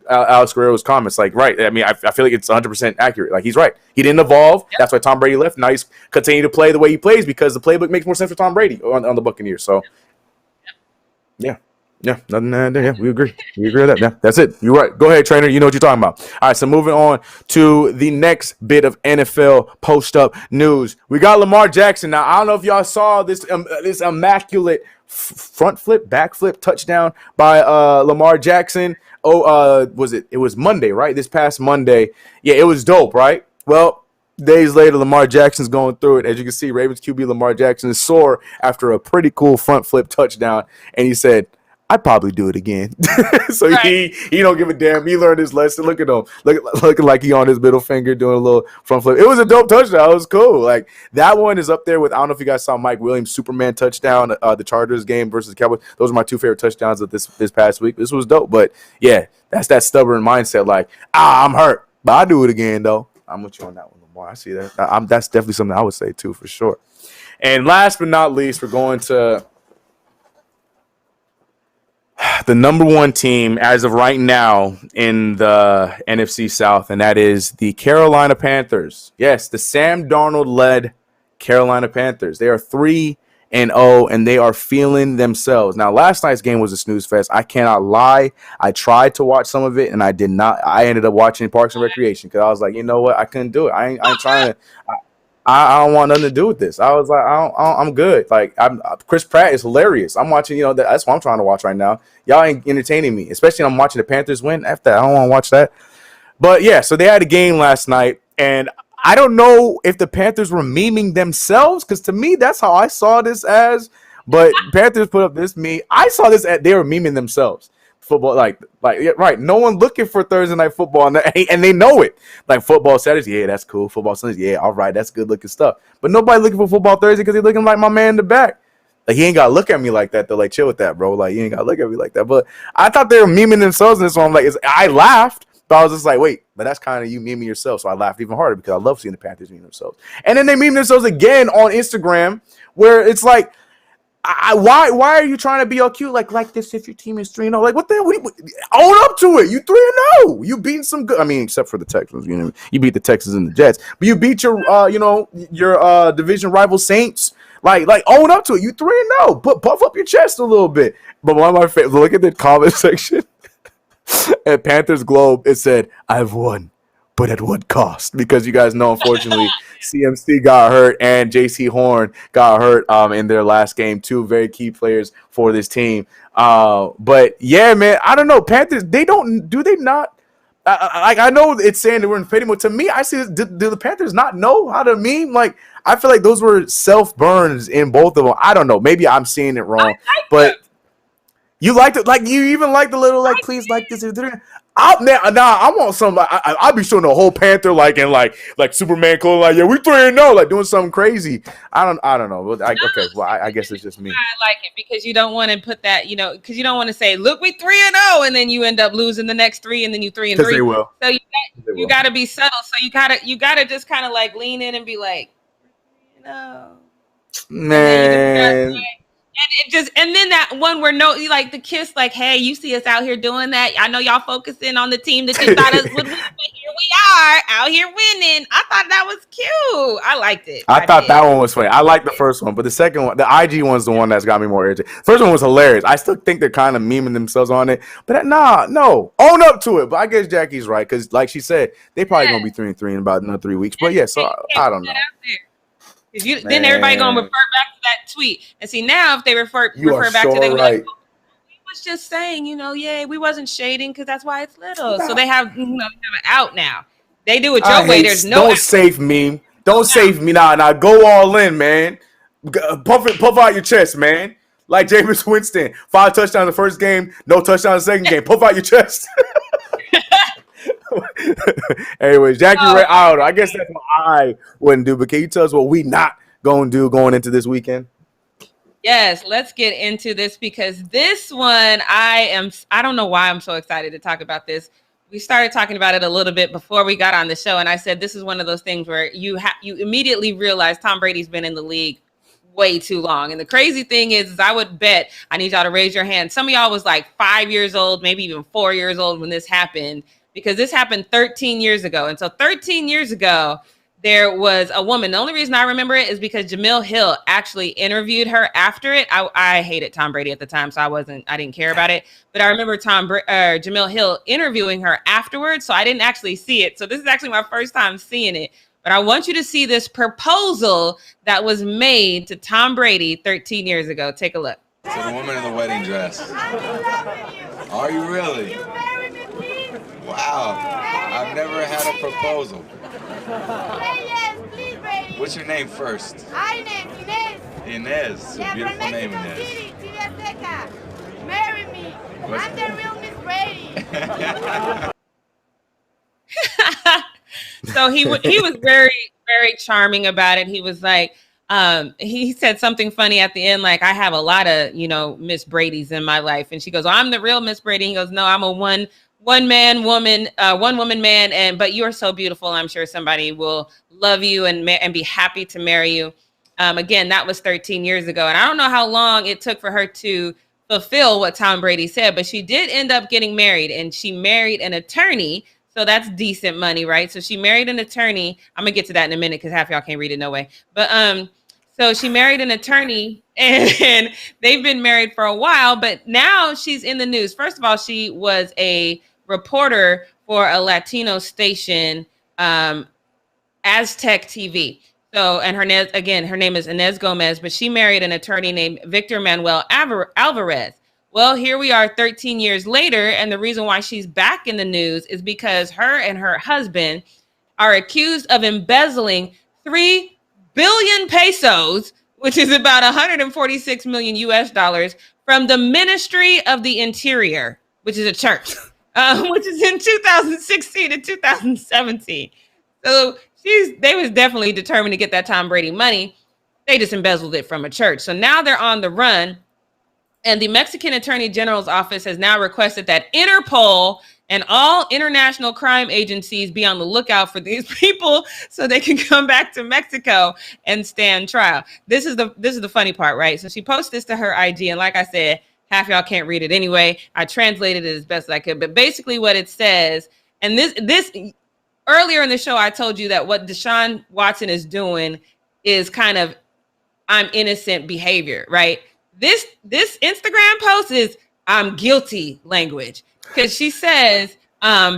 Alex Guerrero's comments? Like, right. I mean, I feel like it's 100% accurate. Like, he's right. He didn't evolve. Yep. That's why Tom Brady left. Now he's continuing to play the way he plays because the playbook makes more sense for Tom Brady on the Buccaneers. So, yeah. Yeah, nothing. Yeah, we agree. We agree with that. Yeah, that's it. You're right. Go ahead, trainer. You know what you're talking about. All right, so moving on to the next bit of NFL post-up news. We got Lamar Jackson. Now, I don't know if y'all saw this immaculate front flip, back flip touchdown by Lamar Jackson. It was Monday, right? This past Monday. Yeah, it was dope, right? Well, days later, Lamar Jackson's going through it. As you can see, Ravens QB Lamar Jackson is sore after a pretty cool front flip touchdown, and he said, "I'd probably do it again." So right. he don't give a damn. He learned his lesson. Look at him, looking like he on his middle finger doing a little front flip. It was a dope touchdown. It was cool. Like, that one is up there with, I don't know if you guys saw Mike Williams' Superman touchdown, the Chargers game versus the Cowboys. Those are my two favorite touchdowns of this past week. This was dope. But yeah, that's that stubborn mindset. Like, I'm hurt, but I'll do it again though. I'm with you on that one, Lamar. I see that. That's definitely something I would say too, for sure. And last but not least, we're going to the number one team as of right now in the NFC South, and that is the Carolina Panthers. Yes, the Sam Darnold-led Carolina Panthers. They are 3-0, and they are feeling themselves. Now, last night's game was a snooze fest. I cannot lie. I tried to watch some of it, and I did not. I ended up watching Parks and Recreation because I was like, you know what? I couldn't do it. I ain't trying to. I don't want nothing to do with this. I was like, I'm good. Like, Chris Pratt is hilarious. I'm watching, that's what I'm trying to watch right now. Y'all ain't entertaining me, especially when I'm watching the Panthers win. After that, I don't want to watch that. But yeah, so they had a game last night, and I don't know if the Panthers were memeing themselves, because to me, that's how I saw this as. But Panthers put up this meme. I saw this they were memeing themselves. football, yeah, right. No one looking for Thursday night football, and they know it. Like football Saturdays, yeah, that's cool. Football Sundays, yeah, all right, that's good looking stuff. But nobody looking for football Thursday because they're looking like my man in the back. Like he ain't gotta look at me like that though. Like chill with that, bro. Like you ain't gotta look at me like that. But I thought they were memeing themselves in this one. I'm like, I laughed, but I was just like, wait, but that's kind of you memeing yourself. So I laughed even harder because I love seeing the Panthers meme themselves. And then they meme themselves again on Instagram, where it's like, why are you trying to be all cute like this if your team is 3-0? Like what the hell? Own up to it. You 3-0. You beat some good. I mean, except for the Texans. You know, you beat the Texans and the Jets, but you beat your your division rival Saints. Like own up to it. You 3-0. Puff up your chest a little bit. But one of my favorites. Look at the comment section at Panthers Globe. It said, "I've won, but at what cost?" Because you guys know, unfortunately, CMC got hurt and JC Horn got hurt in their last game. Two very key players for this team. But yeah, man, I don't know. Panthers, do they not? I know it's saying they were in fading mode. To me, I see this. Do the Panthers not know how to meme? Like, I feel like those were self-burns in both of them. I don't know. Maybe I'm seeing it wrong. But you liked it. Like, you even like the little, like, please like this. I want some. I'll be showing the whole Panther like in like Superman clothes. Like, yeah, we 3-0, like doing something crazy. I don't know. But okay, well, I guess it's just me. I like it because you don't want to put that, because you don't want to say, look, we 3-0, and then you end up losing the next 3, and then you 3-3. Because they will. So you got to be subtle. So you gotta just kind of like lean in and be like, man. And then that one where like the kiss, like, hey, you see us out here doing that. I know y'all focusing on the team that you thought us would win, but here we are out here winning. I thought that was cute. I liked it. I thought that one was funny. I liked the first one, but the second one, the IG one's the one that's got me more irritated. First one was hilarious. I still think they're kind of memeing themselves on it, but no, own up to it. But I guess Jackie's right because, like she said, they probably gonna be 3-3 in about another 3 weeks. But yeah, so I don't know. Then everybody gonna refer back to that tweet and see now if they refer back to they right. like, we was just saying, yeah, we wasn't shading because that's why it's little. So they have an out now. They do it your way. There's no don't save me. Don't save me now. Now go all in, man. Puff out your chest, man. Like Jameis Winston, 5 touchdowns the first game, no touchdowns the second game. Puff out your chest. Anyways, Jackie Ray out. I guess that's what I wouldn't do. But can you tell us what we not going to do going into this weekend? Yes, let's get into this because this one I don't know why I'm so excited to talk about this. We started talking about it a little bit before we got on the show, and I said this is one of those things where you immediately realize Tom Brady's been in the league way too long. And the crazy thing is I would bet, I need y'all to raise your hand. Some of y'all was like 5 years old, maybe even 4 years old when this happened. Because this happened 13 years ago. And so 13 years ago, there was a woman. The only reason I remember it is because Jamil Hill actually interviewed her after it. I hated Tom Brady at the time, so I didn't care about it. But I remember Jamil Hill interviewing her afterwards, so I didn't actually see it. So this is actually my first time seeing it. But I want you to see this proposal that was made to Tom Brady 13 years ago. Take a look. To the woman in the wedding dress. Are you really? Wow, I've never had a proposal. Yes, please, Brady. What's your name first? My name is Inez. Inez, it's a beautiful name, Inez. City, marry me. I'm the real Miss Brady. So he was very, very charming about it. He was like, he said something funny at the end, like, I have a lot of, Miss Brady's in my life. And she goes, I'm the real Miss Brady. He goes, no, I'm a one woman man, but you're so beautiful. I'm sure somebody will love you and be happy to marry you. Again, that was 13 years ago. And I don't know how long it took for her to fulfill what Tom Brady said, but she did end up getting married, and she married an attorney. So that's decent money, right? So she married an attorney. I'm gonna get to that in a minute because half y'all can't read it, no way. But so she married an attorney, and they've been married for a while, but now she's in the news. First of all, she was a reporter for a Latino station, Aztec TV. So, and her name is Inez Gomez, but she married an attorney named Victor Manuel Alvarez. Well, here we are 13 years later, and the reason why she's back in the news is because her and her husband are accused of embezzling 3 billion pesos, which is about 146 million US dollars, from the Ministry of the Interior. which is a church, which is in 2016 and 2017. So they was definitely determined to get that Tom Brady money. They just embezzled it from a church. So now they're on the run. And the Mexican Attorney General's office has now requested that Interpol and all international crime agencies be on the lookout for these people so they can come back to Mexico and stand trial. This is the funny part, right? So she posted this to her IG, and like I said, half y'all can't read it anyway. I translated it as best I could, but basically what it says, and this earlier in the show, I told you that what Deshaun Watson is doing is kind of I'm innocent behavior, right? This Instagram post is I'm guilty language, because she says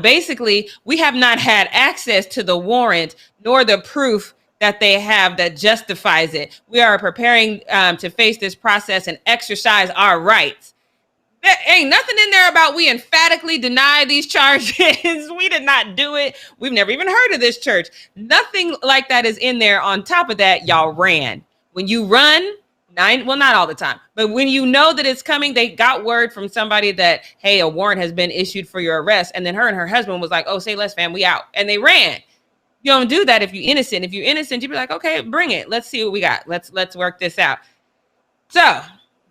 basically we have not had access to the warrant nor the proof that they have that justifies it. We are preparing to face this process and exercise our rights. There ain't nothing in there about we emphatically deny these charges. We did not do it. We've never even heard of this church. Nothing like that is in there. On top of that, y'all ran. When you run, not all the time, but when you know that it's coming, they got word from somebody that, hey, a warrant has been issued for your arrest. And then her and her husband was like, oh, say less, fam, we out. And they ran. You don't do that if you're innocent. If you're innocent, you'd be like, okay, bring it. Let's see what we got. Let's work this out. So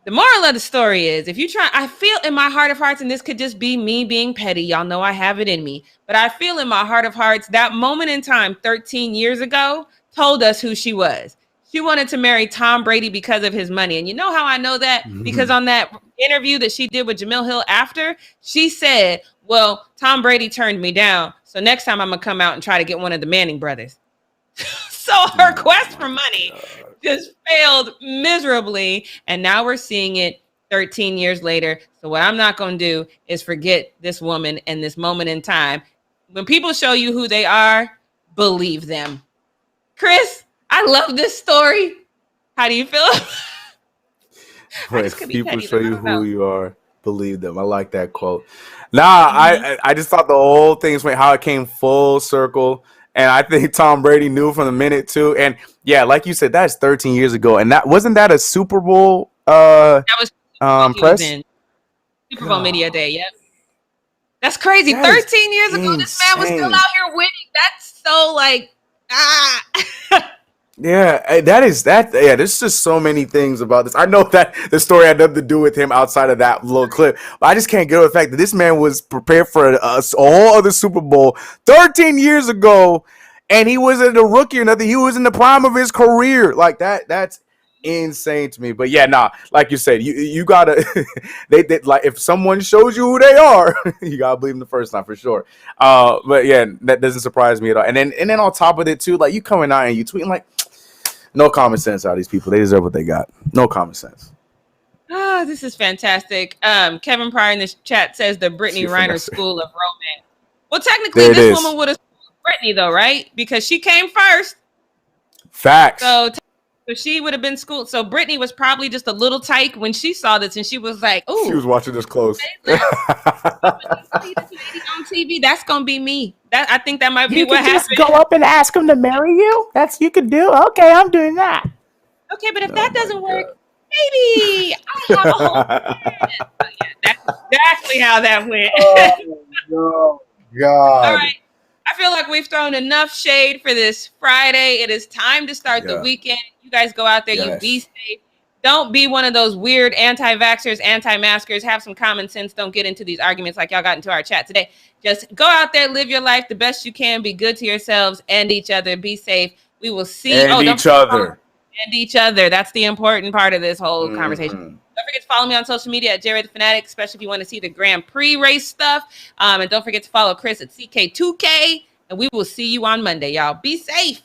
the moral of the story is, if you try, I feel in my heart of hearts, and this could just be me being petty. Y'all know I have it in me, but I feel in my heart of hearts that moment in time 13 years ago told us who she was. She wanted to marry Tom Brady because of his money. And you know how I know that? Because on that interview that she did with Jamil Hill after, she said, well, Tom Brady turned me down, so next time I'm going to come out and try to get one of the Manning brothers. So her quest for money just failed miserably. And now we're seeing it 13 years later. So what I'm not going to do is forget this woman and this moment in time. When people show you who they are, believe them. Chris, I love this story. How do you feel? If people show you who you are, believe them. I like that quote. I just thought the whole thing went how it came full circle. And I think Tom Brady knew from the minute too. And yeah, like you said, that's 13 years ago. And that wasn't that a Super Bowl that was press? Super Bowl media day, yep. That's crazy. That 13 years ago, this man was still out here winning. That's so like Yeah, yeah, there's just so many things about this. I know that the story had nothing to do with him outside of that little clip, but I just can't get over the fact that this man was prepared for a whole other Super Bowl 13 years ago, and he wasn't a rookie or nothing. He was in the prime of his career. Like that's insane to me. But yeah, like you said, you gotta they like if someone shows you who they are, you gotta believe them the first time for sure. But yeah, that doesn't surprise me at all. And then on top of it too, like you coming out and you tweeting like, no common sense out of these people. They deserve what they got. No common sense. Oh, this is fantastic. Kevin Pryor in the chat says the Brittany Reiner School of Romance. Well, technically, this woman would have Brittany though, right? Because she came first. Facts. So she would have been schooled. So Brittany was probably just a little tyke when she saw this, and she was like, "Oh, she was watching this close." On TV, that's gonna be me. I think that might be what happened. You just go up and ask him to marry you. That's you could do. Okay, I'm doing that. Okay, but if that doesn't work, maybe I have a whole plan. So yeah, that's exactly how that went. Oh God! All right. I feel like we've thrown enough shade for this Friday. It is time to start the weekend. You guys go out there, you be safe. Don't be one of those weird anti-vaxxers, anti-maskers. Have some common sense. Don't get into these arguments like y'all got into our chat today. Just go out there, live your life the best you can. Be good to yourselves and each other. Be safe. We will see. And each other. And each other. That's the important part of this whole conversation. Don't forget to follow me on social media at Jared the Fanatic, especially if you want to see the Grand Prix race stuff. And don't forget to follow Chris at CK2K. And we will see you on Monday, y'all. Be safe.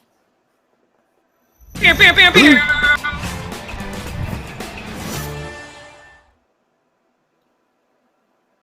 Pew, pew, pew, pew.